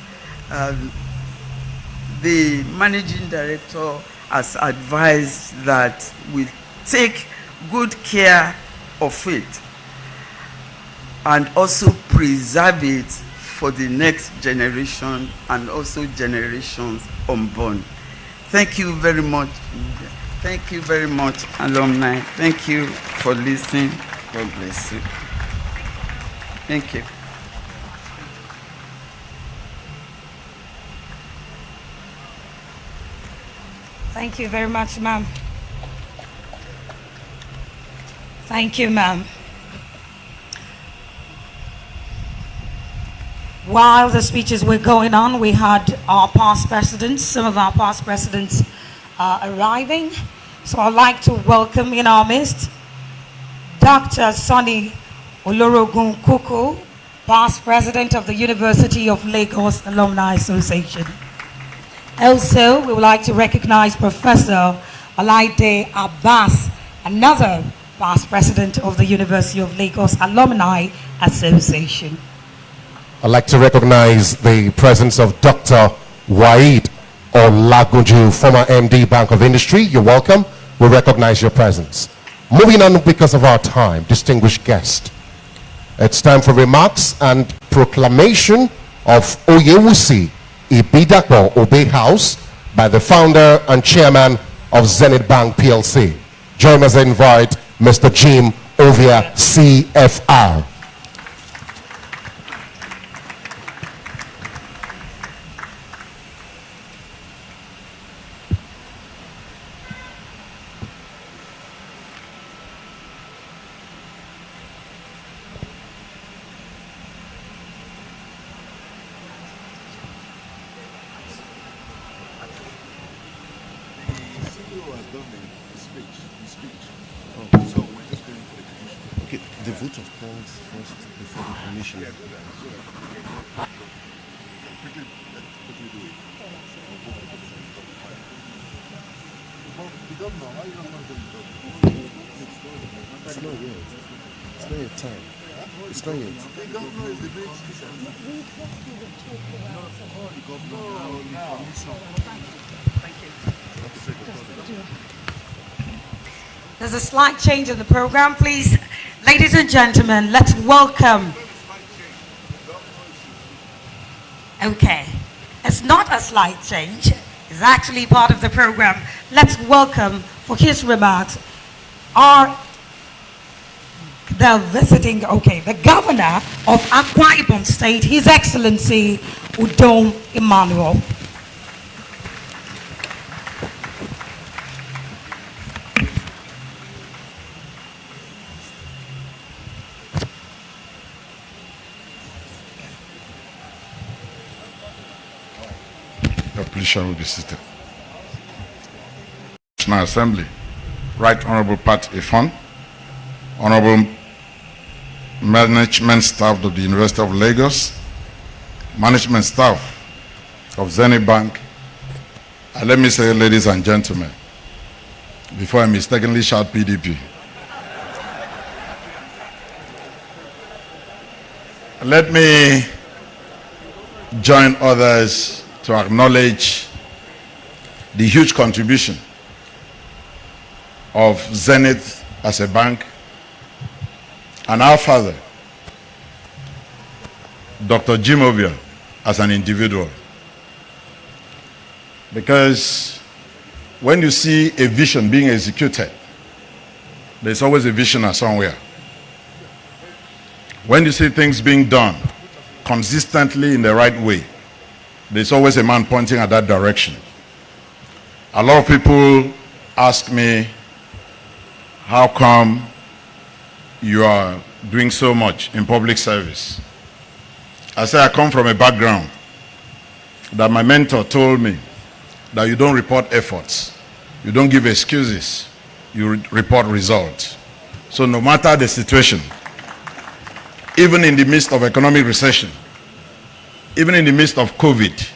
the managing director has advised that we take good care of it and also preserve it for the next generation and also generations unborn. Thank you very much. Thank you very much, alumni. Thank you for listening. God bless you. Thank you. Thank you very much, ma'am. Thank you, ma'am. While the speeches were going on, we had our past presidents, some of our past presidents arriving. So I'd like to welcome in our midst Dr. Sonny Olorogun Kuku, past president of the University of Lagos Alumni Association. Also, we would like to recognize Professor Olaide Abbas, another past president of the University of Lagos Alumni Association. I'd like to recognize the presence of Dr. Waheed Olagunju, former MD, Bank of Industry. You're welcome. We recognize your presence. Moving on because of our time, distinguished guest. It's time for remarks and proclamation of Oyewusi Ibidapo-Obe House by the founder and chairman of Zenith Bank PLC. Join us and invite Mr. Jim Ovia, CFR. The vote of polls first before the commission. It's not yet. It's not yet time. It's not yet. There's a slight change in the program, please. Ladies and gentlemen, let's welcome. Okay, it's not a slight change. It's actually part of the program. Let's welcome, for his remarks, the governor of Akwa Ibom State, His Excellency Udom Emmanuel. Please shall be seated. National Assembly, Right Honorable Pat Ifon, Honorable Management Staff of the University of Lagos, Management Staff of Zenith Bank, and let me say, ladies and gentlemen, before I mistakenly shout PDP, let me join others to acknowledge the huge contribution of Zenith as a bank and our father, Dr. Jim Ovia, as an individual. Because when you see a vision being executed, there's always a visionary somewhere. When you see things being done consistently in the right way, there's always a man pointing at that direction. A lot of people ask me, how come you are doing so much in public service? I say I come from a background that my mentor told me that you don't report efforts, you don't give excuses, you report results. So no matter the situation, even in the midst of economic recession, even in the midst of COVID,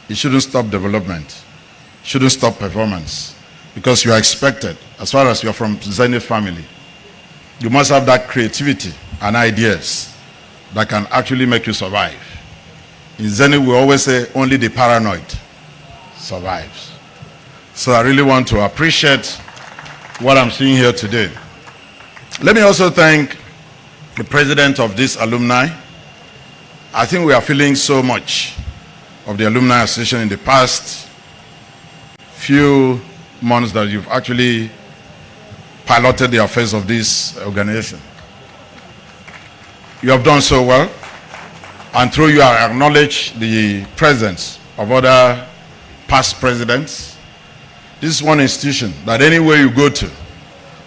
it shouldn't stop development, shouldn't stop performance, because you are expected, as far as you are from Zenith family, you must have that creativity and ideas that can actually make you survive. In Zenith, we always say only the paranoid survives. So I really want to appreciate what I'm seeing here today. Let me also thank the president of this alumni. I think we are feeling so much of the Alumni Association in the past few months that you've actually piloted the affairs of this organization. You have done so well, and through you I acknowledge the presence of other past presidents. This is one institution that anywhere you go to,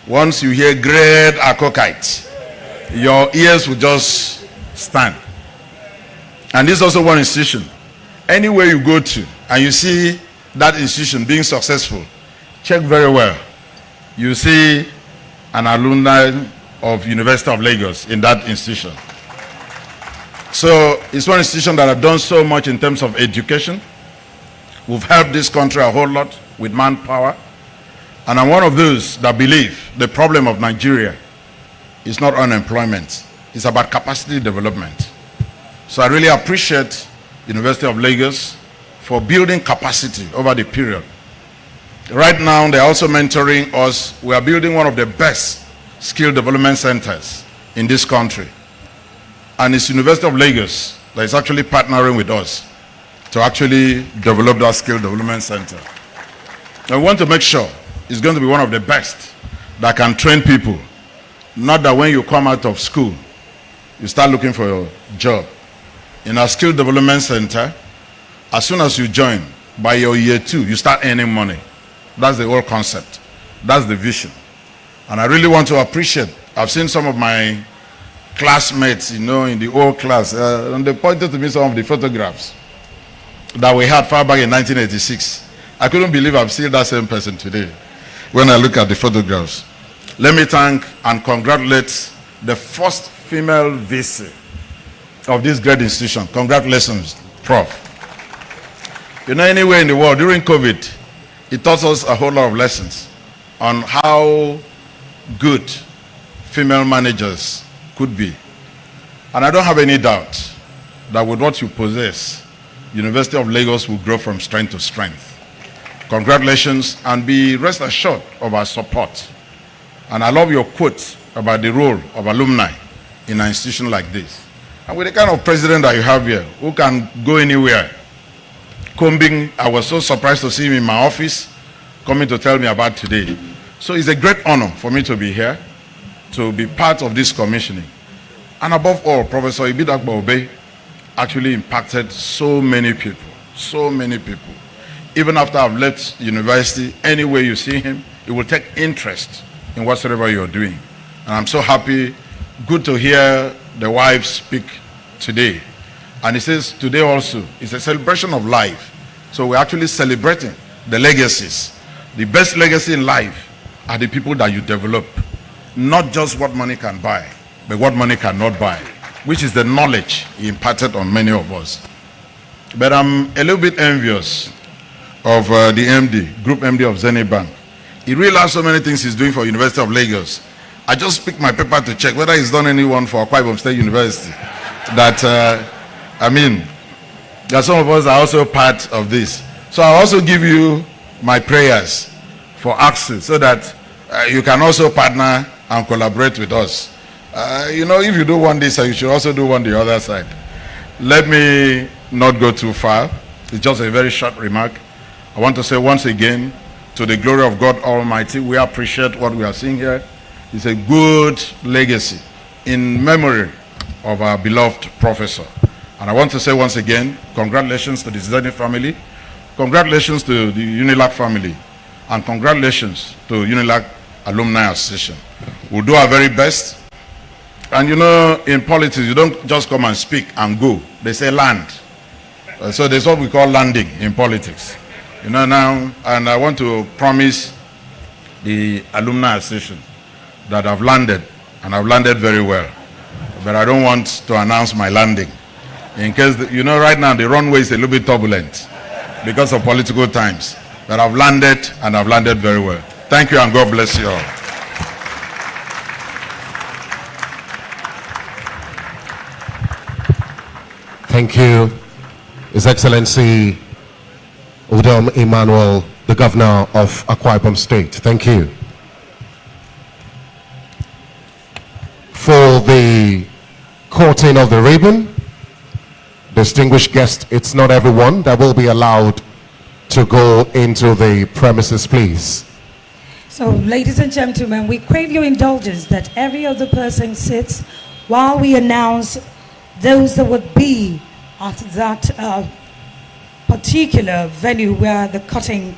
Once you hear great Akokite, your ears will just stand. And this is also one institution. Anywhere you go to and you see that institution being successful, check very well. You see an alumni of University of Lagos in that institution. So it's one institution that have done so much in terms of education. We've helped this country a whole lot with manpower. And I'm one of those that believe the problem of Nigeria is not unemployment. It's about capacity development. So I really appreciate University of Lagos for building capacity over the period. Right now, they're also mentoring us. We are building one of the best skill development centers in this country. And it's University of Lagos that is actually partnering with us to actually develop that skill development center. I want to make sure it's going to be one of the best that can train people. Not that when you come out of school, you start looking for a job. In our skill development center, as soon as you join, by your year 2, you start earning money. That's the whole concept. That's the vision. And I really want to appreciate, I've seen some of my classmates, in the old class, and they pointed to me some of the photographs that we had far back in 1986. I couldn't believe I'm still that same person today when I look at the photographs. Let me thank and congratulate the first female VC of this great institution. Congratulations, Prof. Anywhere in the world during COVID, it taught us a whole lot of lessons on how good female managers could be. And I don't have any doubt that with what you possess, University of Lagos will grow from strength to strength. Congratulations, and be rest assured of our support. And I love your quote about the role of alumni in an institution like this. And with the kind of president that you have here, who can go anywhere, combing, I was so surprised to see him in my office, coming to tell me about today. So it's a great honor for me to be here, to be part of this commissioning. And above all, Professor Ibidapo-Obe actually impacted so many people, so many people. Even after I've left university, anywhere you see him, he will take interest in whatsoever you're doing. And I'm so happy, good to hear the wife speak today. And he says today also is a celebration of life. So we're actually celebrating the legacies. The best legacy in life are the people that you develop. Not just what money can buy, but what money cannot buy, which is the knowledge he imparted on many of us. But I'm a little bit envious of the MD, Group MD of Zenith Bank. He realized so many things he's doing for University of Lagos. I just picked my paper to check whether he's done anyone for Ibom State University. That, there are some of us that are also part of this. So I'll also give you my prayers for access so that you can also partner and collaborate with us. If you do one this side, you should also do one the other side. Let me not go too far. It's just a very short remark. I want to say once again, to the glory of God Almighty, we appreciate what we are seeing here. It's a good legacy in memory of our beloved professor. And I want to say once again, congratulations to the Zenith family, congratulations to the Unilag family, and congratulations to Unilag Alumni Association. We'll do our very best. And in politics, you don't just come and speak and go. They say land. So there's what we call landing in politics. Now, and I want to promise the Alumni Association that I've landed, and I've landed very well. But I don't want to announce my landing. In case, right now the runway is a little bit turbulent because of political times. But I've landed, and I've landed very well. Thank you, and God bless you all. Thank you, His Excellency Udom Emmanuel, the Governor of Akwa Ibom State. Thank you. For the courting of the ribbon, distinguished guest, it's not everyone that will be allowed to go into the premises, please. So, ladies and gentlemen, we crave your indulgence that every other person sits while we announce those that would be at that particular venue where the cutting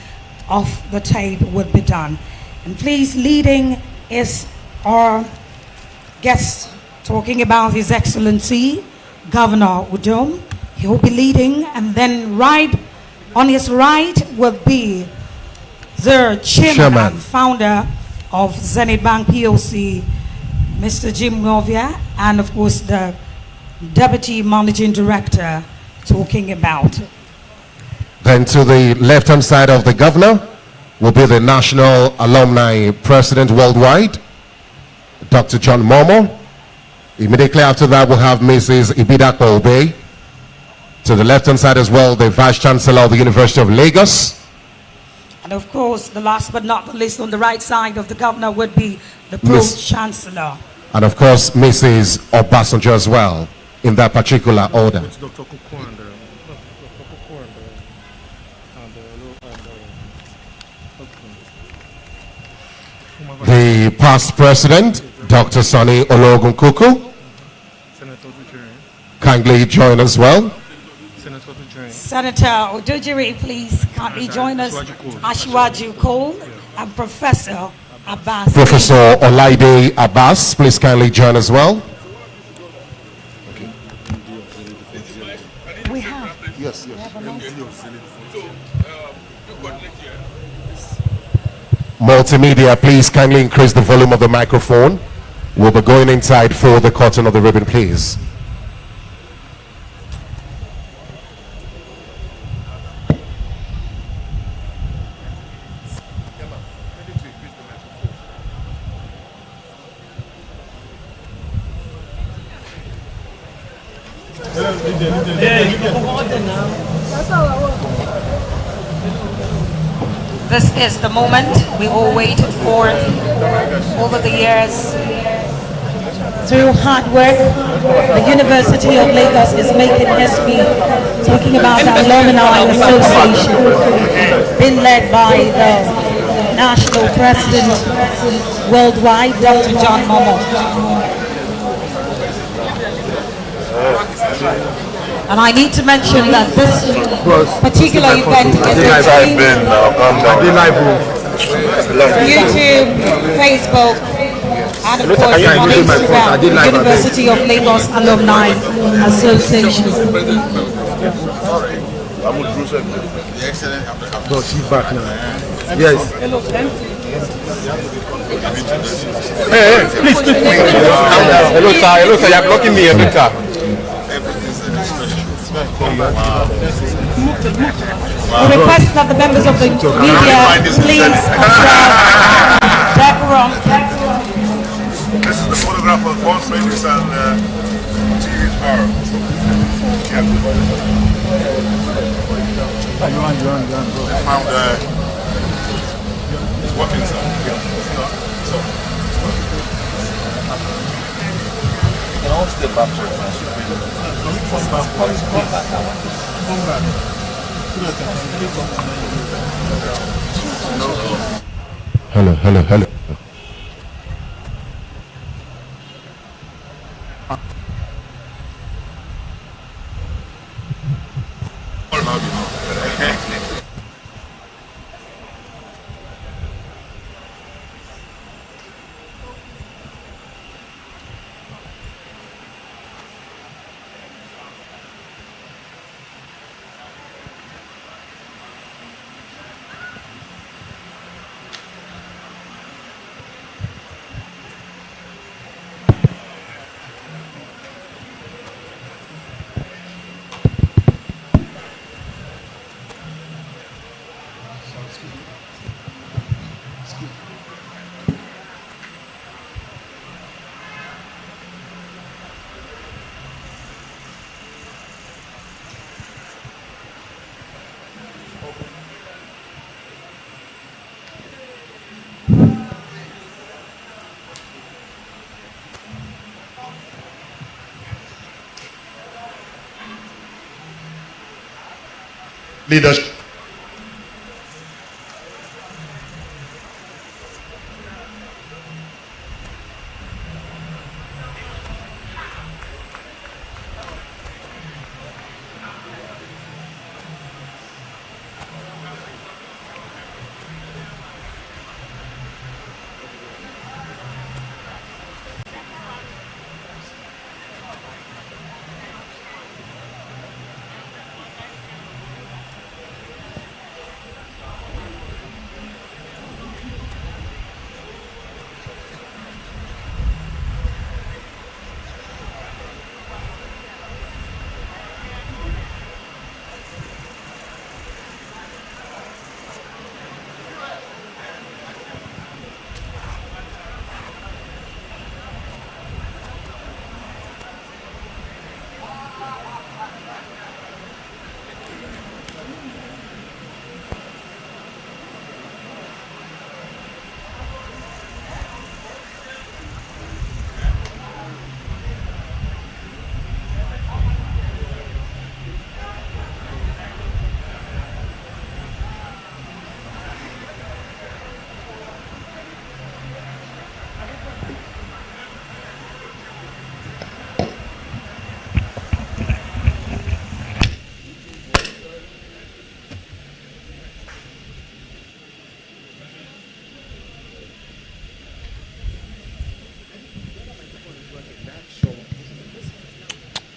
of the tape would be done. And please, leading is our guest talking about His Excellency Governor Udom. He will be leading, and then right on his right will be the chairman and founder of Zenith Bank PLC, Mr. Jim Ovia, and of course the deputy managing director talking about. Then to the left-hand side of the governor will be the National Alumni President Worldwide, Dr. John Momo. Immediately after that, we'll have Mrs. Ibidapo-Obe. To the left-hand side as well, the Vice Chancellor of the University of Lagos. And of course, the last but not the least, on the right side of the governor would be the Pro-Chancellor. And of course, Mrs. Obasanjo as well, in that particular order. The past president, Dr. Sonny Ologunkuku, kindly join as well. Senator Odujiri, please kindly join us. Asiwaju Cole and Professor Abbas. Professor Olaide Abbas, please kindly join as well. We have. Yes. Multimedia, please kindly increase the volume of the microphone. We'll be going inside for the cutting of the ribbon, please. This is the moment we all waited for over the years. Through hard work, the University of Lagos is making history, talking about the Alumni Association, being led by the National President Worldwide, Dr. John Momo. And I need to mention that this particular event is being YouTube, Facebook, and of course on Instagram, the University of Lagos Alumni Association. No, she's back now. Yes. Hey, please. Hello, sir. You're blocking me every time. We request that the members of the media please observe decorum. This is the photograph of Bonds Ladies and TV's power. They found it's working, sir. You can all step back for it. Hello. Leadership.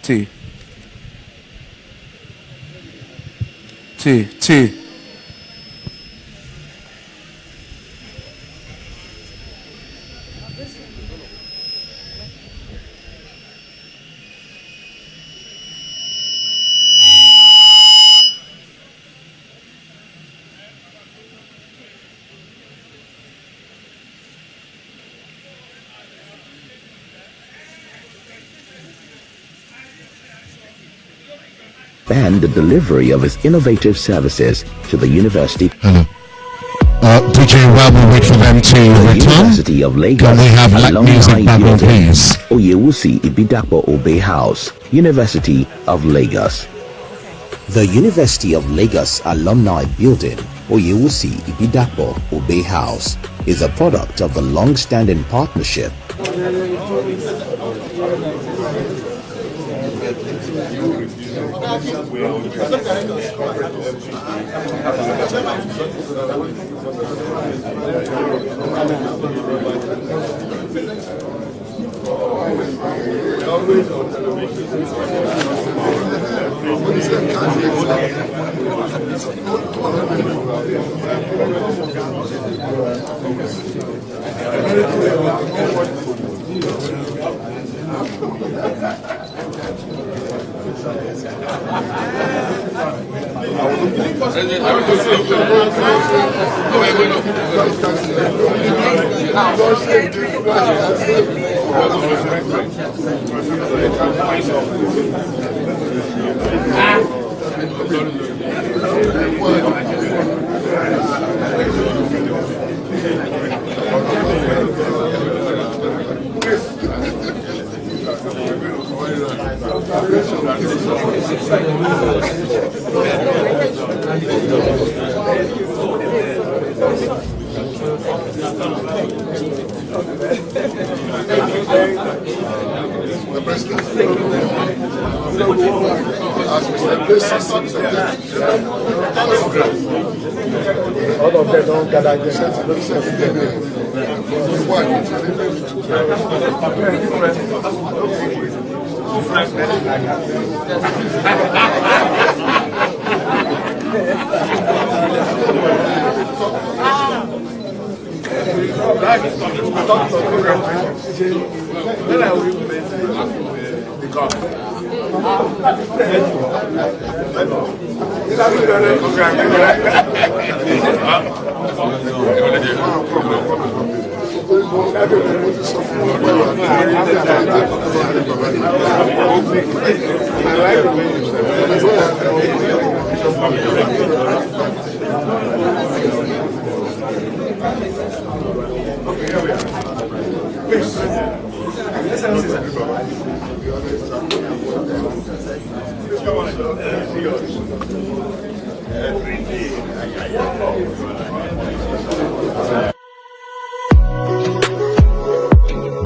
2. 2, 2. And the delivery of its innovative services to the university. Hello. DJ, while we wait for them to return, University of Lagos, can we have light music background, please? Oyewusi Ibidapo-Obe House, University of Lagos. The University of Lagos Alumni Building, Oyewusi Ibidapo-Obe House, is a product of the long-standing partnership All of them don't gather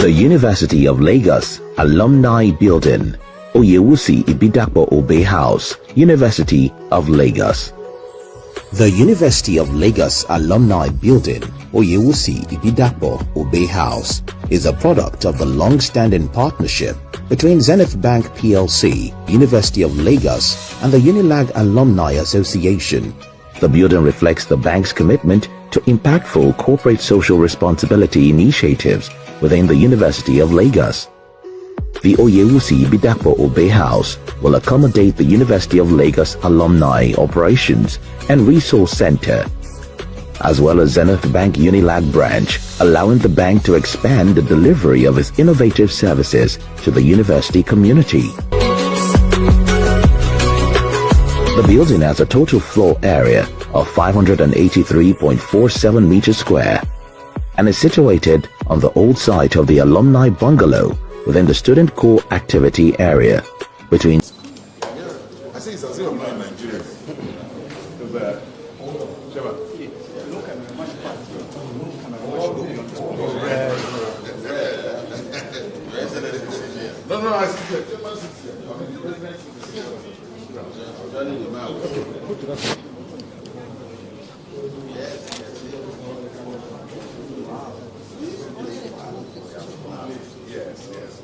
The University of Lagos Alumni Building, Oyewusi Ibidapo-Obe House, University of Lagos. The University of Lagos Alumni Building, Oyewusi Ibidapo-Obe House, is a product of the long-standing partnership between Zenith Bank PLC, University of Lagos, and the Unilag Alumni Association. The building reflects the bank's commitment to impactful corporate social responsibility initiatives within the University of Lagos. The Oyewusi Ibidapo-Obe House will accommodate the University of Lagos Alumni Operations and Resource Center, as well as Zenith Bank Unilag branch, allowing the bank to expand the delivery of its innovative services to the university community. The building has a total floor area of 583.47 meters square and is situated on the old site of the alumni bungalow within the student core activity area between Yes, yes.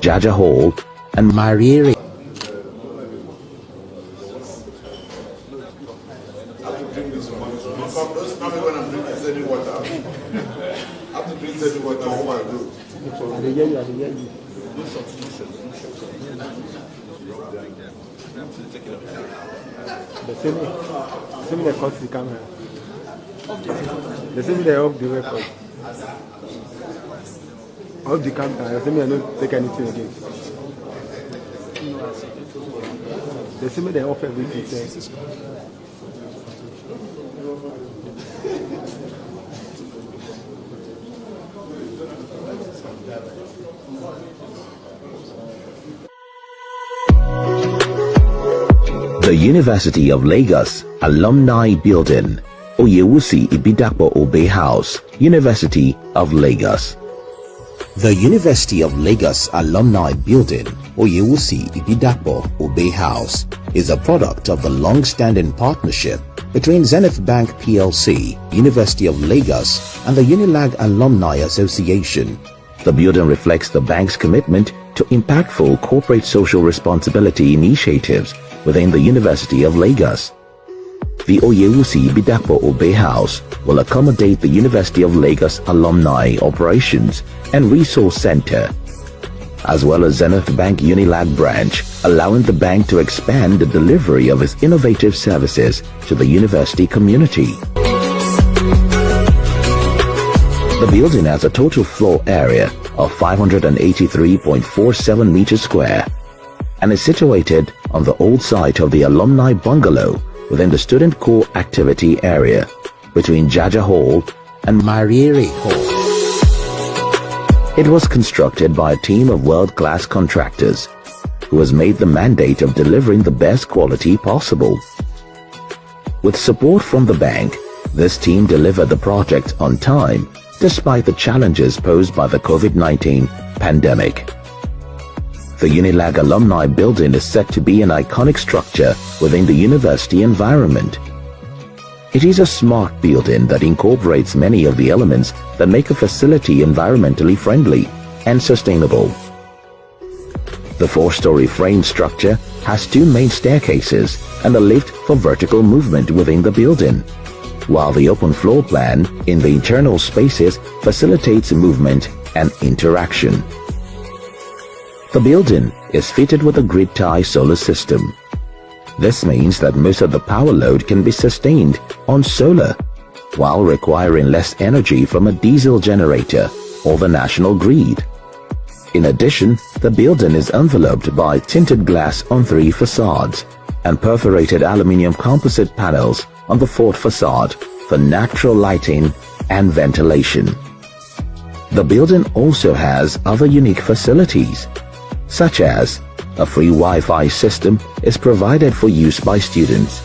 Jaja Hall, and Mariere. The same they cut the camera. The same they off the record. Off the camera. The same they don't take anything again. The same they off everything. The University of Lagos Alumni Building, Oyewusi Ibidapo-Obe House, University of Lagos. The University of Lagos Alumni Building, Oyewusi Ibidapo-Obe House, is a product of the long-standing partnership between Zenith Bank PLC, University of Lagos, and the Unilag Alumni Association. The building reflects the bank's commitment to impactful corporate social responsibility initiatives within the University of Lagos. The Oyewusi Ibidapo-Obe House will accommodate the University of Lagos Alumni Operations and Resource Center, as well as Zenith Bank Unilag branch, allowing the bank to expand the delivery of its innovative services to the university community. The building has a total floor area of 583.47 meters square and is situated on the old site of the alumni bungalow within the student core activity area between Jaja Hall and Mariere Hall. It was constructed by a team of world-class contractors who has made the mandate of delivering the best quality possible. With support from the bank, this team delivered the project on time despite the challenges posed by the COVID-19 pandemic. The Unilag Alumni Building is set to be an iconic structure within the university environment. It is a smart building that incorporates many of the elements that make a facility environmentally friendly and sustainable. The four-story frame structure has two main staircases and a lift for vertical movement within the building, while the open floor plan in the internal spaces facilitates movement and interaction. The building is fitted with a grid-tie solar system. This means that most of the power load can be sustained on solar, while requiring less energy from a diesel generator or the national grid. In addition, the building is enveloped by tinted glass on 3 facades and perforated aluminium composite panels on the 4th facade for natural lighting and ventilation. The building also has other unique facilities, such as a free Wi-Fi system is provided for use by students.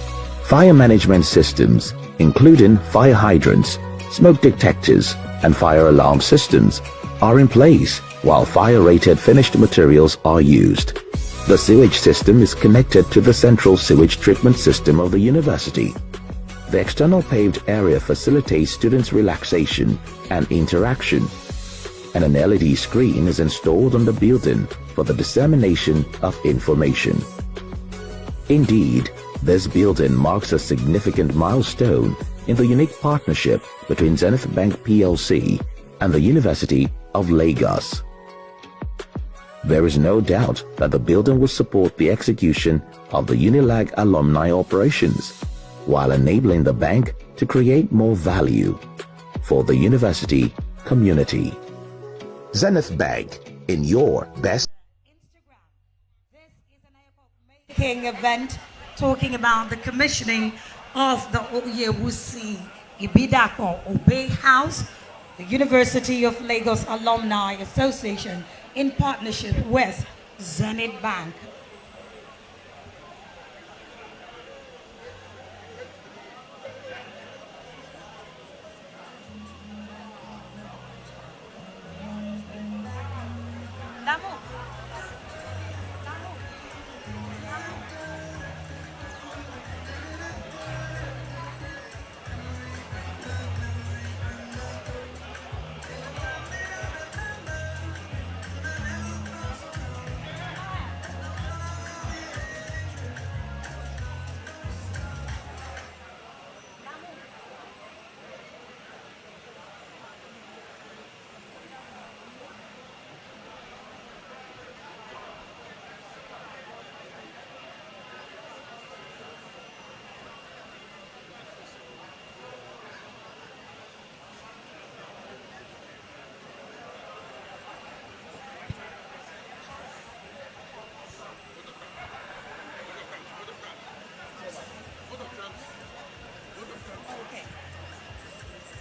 Fire management systems, including fire hydrants, smoke detectors, and fire alarm systems, are in place, while fire-rated finished materials are used. The sewage system is connected to the central sewage treatment system of the university. The external paved area facilitates students' relaxation and interaction, and an LED screen is installed on the building for the dissemination of information. Indeed, this building marks a significant milestone in the unique partnership between Zenith Bank PLC and the University of Lagos. There is no doubt that the building will support the execution of the Unilag alumni operations, while enabling the bank to create more value for the university community. Zenith Bank, in your best. Instagram. This is an epoch-making event talking about the commissioning of the Oyewusi Ibidapo-Obe House, the University of Lagos Alumni Association, in partnership with Zenith Bank.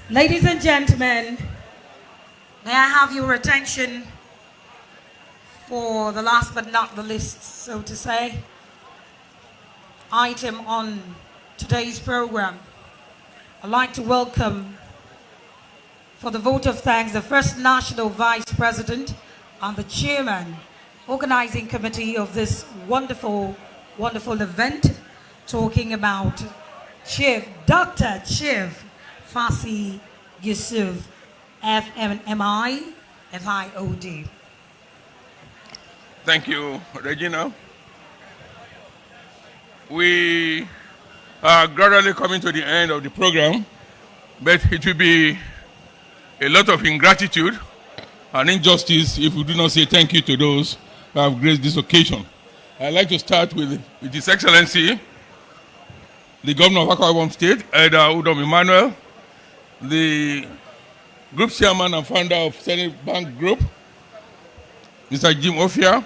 Ladies and gentlemen, may I have your attention for the last but not the least, so to say, item on today's program. I'd like to welcome, for the vote of thanks, the first National Vice President and the Chairman, Organizing Committee of this wonderful, wonderful event, talking about Dr. Chief Fasi Yusuf, FMMI, FIOD. Thank you, Regina. We are gradually coming to the end of the program, but it will be a lot of ingratitude and injustice if we do not say thank you to those who have graced this occasion. I'd like to start with His Excellency, the Governor of Akwa State, Elder Udom Emmanuel, the Group Chairman and Founder of Zenith Bank Group, Mr. Jim Ofia,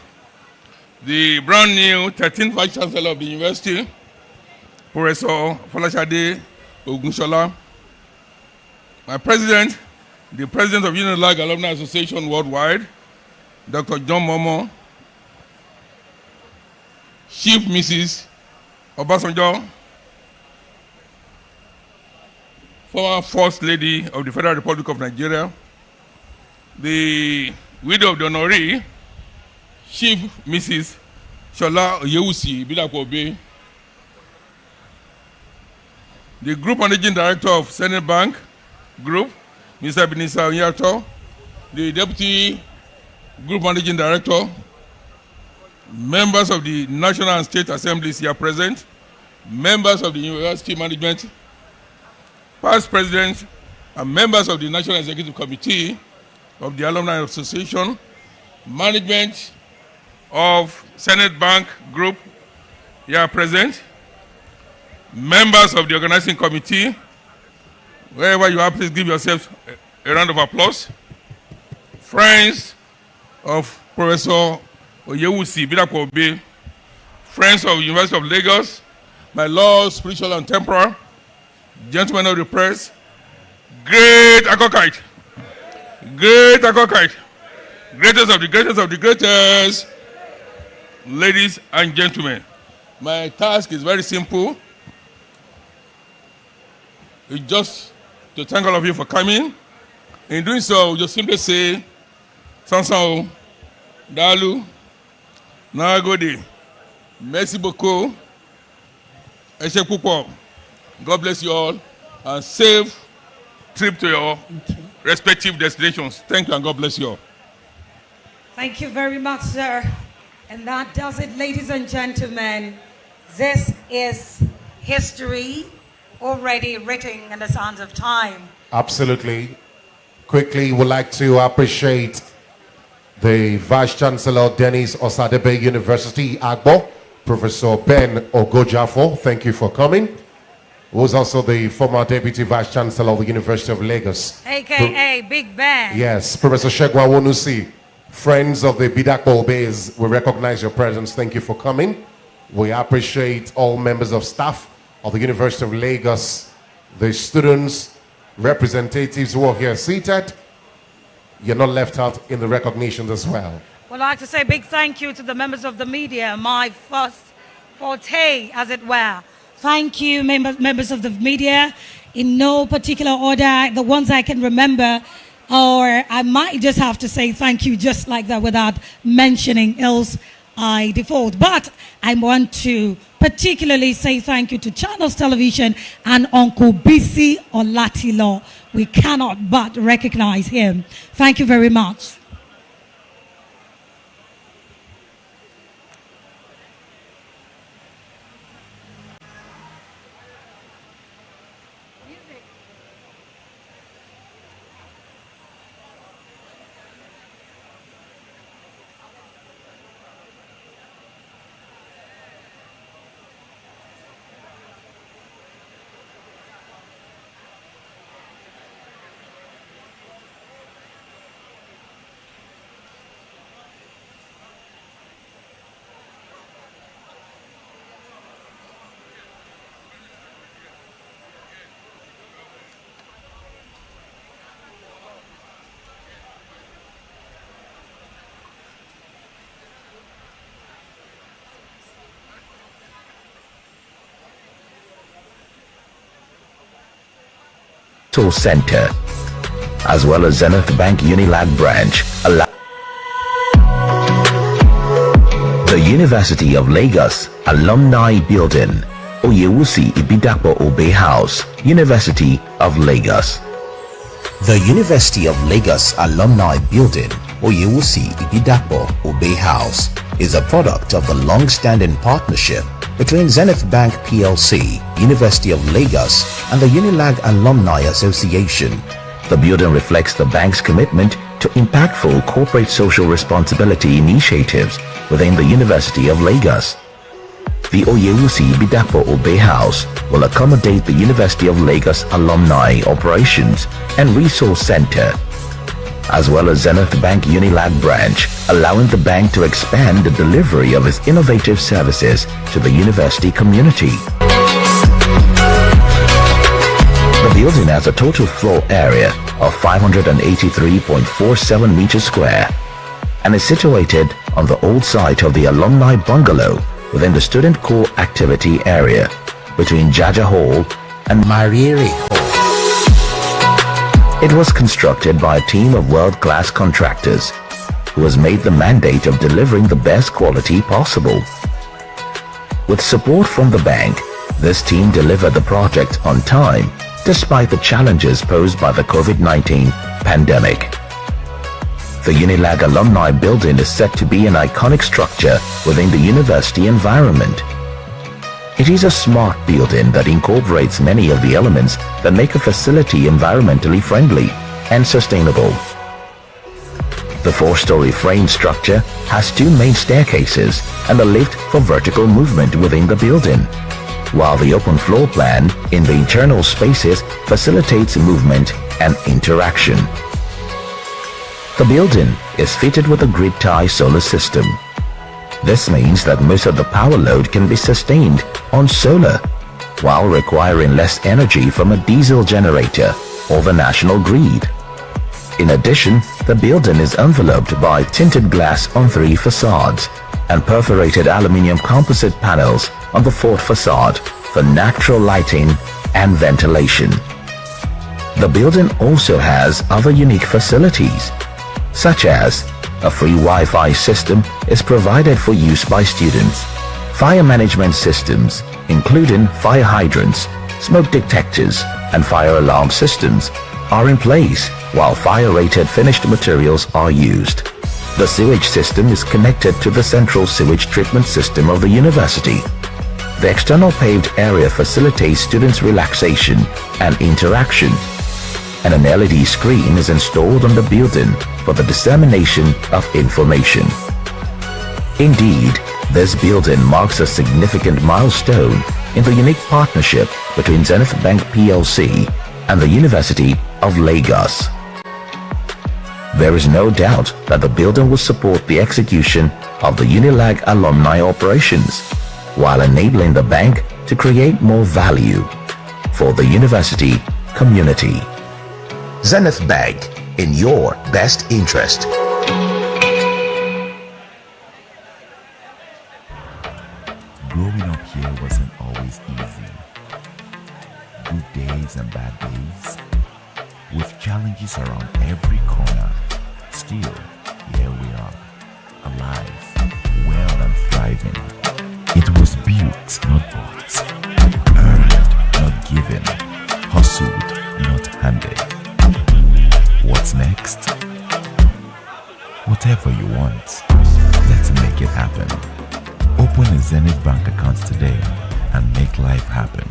the brand new 13th Vice Chancellor of the University, Professor Folashade Ogunshola, my President, the President of Unilag Alumni Association Worldwide, Dr. John Momo, Chief Mrs. Obasanjo, former First Lady of the Federal Republic of Nigeria, the widow of the honoree, Chief Mrs. Oyewusi Ibidapo-Obe, the Group Managing Director of Zenith Bank Group, Mr. Benisa Onyato, the Deputy Group Managing Director, members of the National and State Assemblies here present, members of the University Management, past presidents, and members of the National Executive Committee of the Alumni Association, management of Zenith Bank Group here present, members of the organizing committee, wherever you are, please give yourselves a round of applause. Friends of Professor Oyewusi Ibidapo-Obe, friends of the University of Lagos, my Lord, spiritual and temporal, gentlemen of the press, great Akokite, greatest of the greatest, ladies and gentlemen. My task is very simple. It's just to thank all of you for coming. In doing so, just simply say, Sansao, Dalu, Nagode, merci beaucoup, Eshe Pupo. God bless you all, and safe trip to your respective destinations. Thank you, and God bless you all. Thank you very much, sir. And that does it, ladies and gentlemen. This is history already written in the sands of time. Absolutely. Quickly, would like to appreciate the Vice Chancellor, Dennis Osadebe University, Agbo, Professor Ben Ogojafo. Thank you for coming. Who was also the former Deputy Vice Chancellor of the University of Lagos. AKA Big Ben. Yes, Professor Shegwa Wonusi. Friends of the Ibidapo-Obes, we recognize your presence. Thank you for coming. We appreciate all members of staff of the University of Lagos, the students, representatives who are here seated. You're not left out in the recognitions as well. We'd like to say a big thank you to the members of the media, my first forte, as it were. Thank you, members of the media, in no particular order, the ones I can remember, or I might just have to say thank you just like that without mentioning, else I default. But I want to particularly say thank you to Channels Television and Uncle Bisi Olatilo. We cannot but recognize him. Thank you very much. Resource Center, as well as Zenith Bank Unilag branch. The University of Lagos Alumni Building, Oyewusi Ibidapo-Obe House, University of Lagos. The University of Lagos Alumni Building, Oyewusi Ibidapo-Obe House, is a product of the long-standing partnership between Zenith Bank PLC, University of Lagos, and the Unilag Alumni Association. The building reflects the bank's commitment to impactful corporate social responsibility initiatives within the University of Lagos. The Oyewusi Ibidapo-Obe House will accommodate the University of Lagos Alumni Operations and Resource Center, as well as Zenith Bank Unilag branch, allowing the bank to expand the delivery of its innovative services to the university community. The building has a total floor area of 583.47 meters square and is situated on the old site of the alumni bungalow within the student core activity area between Jaja Hall and Mariere Hall. It was constructed by a team of world-class contractors who has made the mandate of delivering the best quality possible. With support from the bank, this team delivered the project on time despite the challenges posed by the COVID-19 pandemic. The Unilag Alumni Building is set to be an iconic structure within the university environment. It is a smart building that incorporates many of the elements that make a facility environmentally friendly and sustainable. The four-story frame structure has two main staircases and a lift for vertical movement within the building, while the open floor plan in the internal spaces facilitates movement and interaction. The building is fitted with a grid-tie solar system. This means that most of the power load can be sustained on solar, while requiring less energy from a diesel generator or the national grid. In addition, the building is enveloped by tinted glass on 3 facades and perforated aluminium composite panels on the 4th facade for natural lighting and ventilation. The building also has other unique facilities, such as a free Wi-Fi system is provided for use by students. Fire management systems, including fire hydrants, smoke detectors, and fire alarm systems, are in place, while fire-rated finished materials are used. The sewage system is connected to the central sewage treatment system of the university. The external paved area facilitates students' relaxation and interaction, and an LED screen is installed on the building for the dissemination of information. Indeed, this building marks a significant milestone in the unique partnership between Zenith Bank PLC and the University of Lagos. There is no doubt that the building will support the execution of the Unilag alumni operations, while enabling the bank to create more value for the university community. Zenith Bank, in your best interest. Growing up here wasn't always easy. Good days and bad days, with challenges around every corner. Still, here we are, alive, well and thriving. It was built, not bought, earned, not given, hustled, not handed. What's next? Whatever you want, let's make it happen. Open a Zenith Bank account today and make life happen.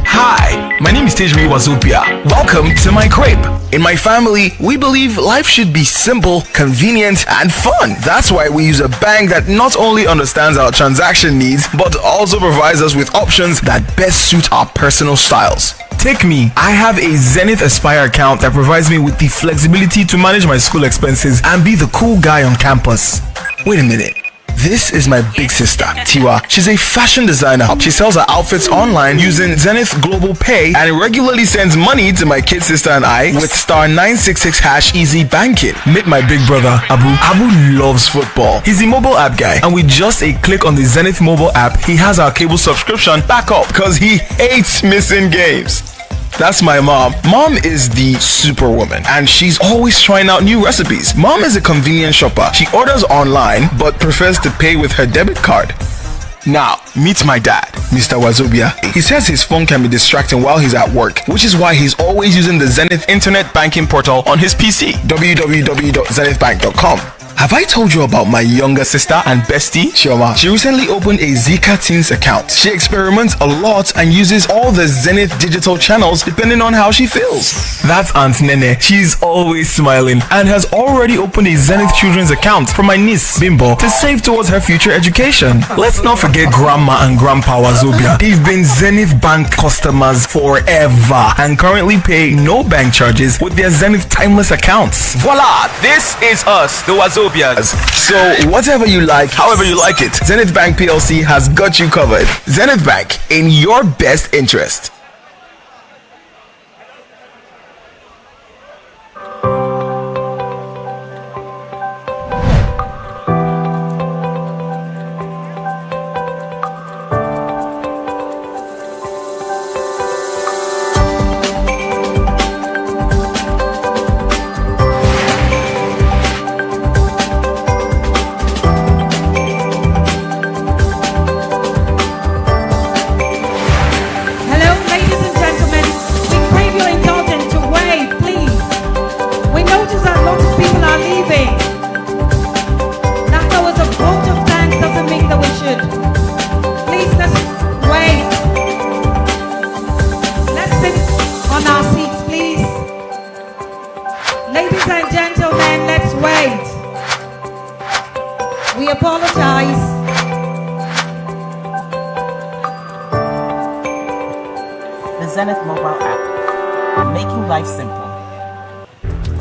Hi, my name is Tejmi Wazupia. Welcome to my crib. In my family, we believe life should be simple, convenient, and fun. That's why we use a bank that not only understands our transaction needs, but also provides us with options that best suit our personal styles. Take me. I have a Zenith Aspire account that provides me with the flexibility to manage my school expenses and be the cool guy on campus. Wait a minute. This is my big sister, Tiwa. She's a fashion designer. She sells her outfits online using Zenith Global Pay and regularly sends money to my kid sister and I with *966# easy banking. Meet my big brother, Abu. Abu loves football. He's the mobile app guy, and with just a click on the Zenith mobile app, he has our cable subscription back up because he hates missing games. That's my mom. Mom is the superwoman, and she's always trying out new recipes. Mom is a convenient shopper. She orders online but prefers to pay with her debit card. Now, meet my dad, Mr. Wazobia. He says his phone can be distracting while he's at work, which is why he's always using the Zenith Internet Banking Portal on his PC, www.zenithbank.com. Have I told you about my younger sister and bestie, Chioma? She recently opened a Zika Teens account. She experiments a lot and uses all the Zenith digital channels depending on how she feels. That's Aunt Nene. She's always smiling and has already opened a Zenith Children's account for my niece, Bimbo, to save towards her future education. Let's not forget Grandma and Grandpa Wazobia. They've been Zenith Bank customers forever and currently pay no bank charges with their Zenith Timeless accounts. Voila! This is us, the Wazobia. So whatever you like, however you like it, Zenith Bank PLC has got you covered. Zenith Bank, in your best interest.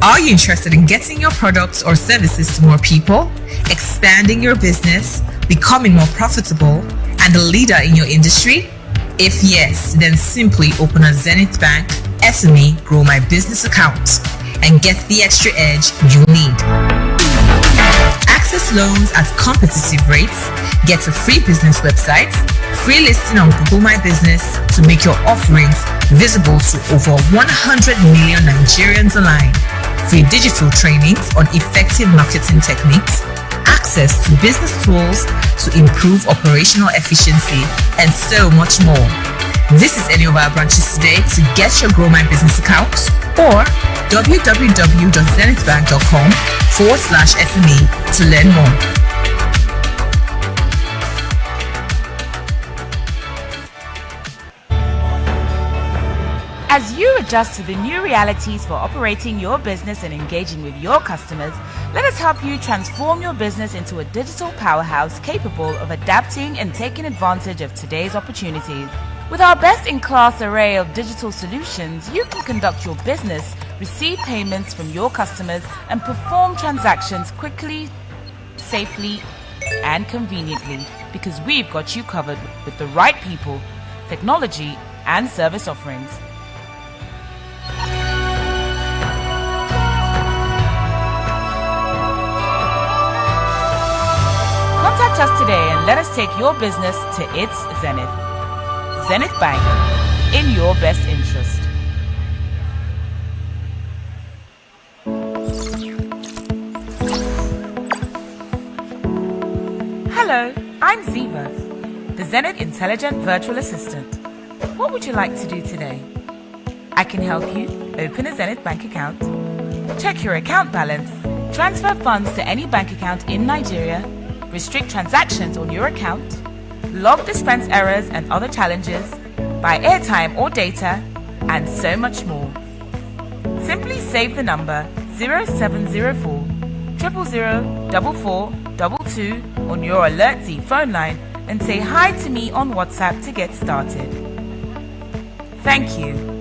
Are you interested in getting your products or services to more people, expanding your business, becoming more profitable, and a leader in your industry? If yes, then simply open a Zenith Bank SME Grow My Business account and get the extra edge you need. Access loans at competitive rates, get a free business website, free listing on Google My Business to make your offerings visible to over 100 million Nigerians online, free digital trainings on effective marketing techniques, access to business tools to improve operational efficiency, and so much more. Visit any of our branches today to get your Grow My Business account or www.zenithbank.com/SME to learn more. As you adjust to the new realities for operating your business and engaging with your customers, let us help you transform your business into a digital powerhouse capable of adapting and taking advantage of today's opportunities. With our best-in-class array of digital solutions, you can conduct your business, receive payments from your customers, and perform transactions quickly, safely, and conveniently, because we've got you covered with the right people, technology, and service offerings. Contact us today and let us take your business to its zenith. Zenith Bank, in your best interest. Hello, I'm Ziva, the Zenith Intelligent Virtual Assistant. What would you like to do today? I can help you open a Zenith Bank account, check your account balance, transfer funds to any bank account in Nigeria, restrict transactions on your account, log dispense errors and other challenges, buy airtime or data, and so much more. Simply save the number 0704 000 4422 on your Alert Z phone line and say hi to me on WhatsApp to get started. Thank you.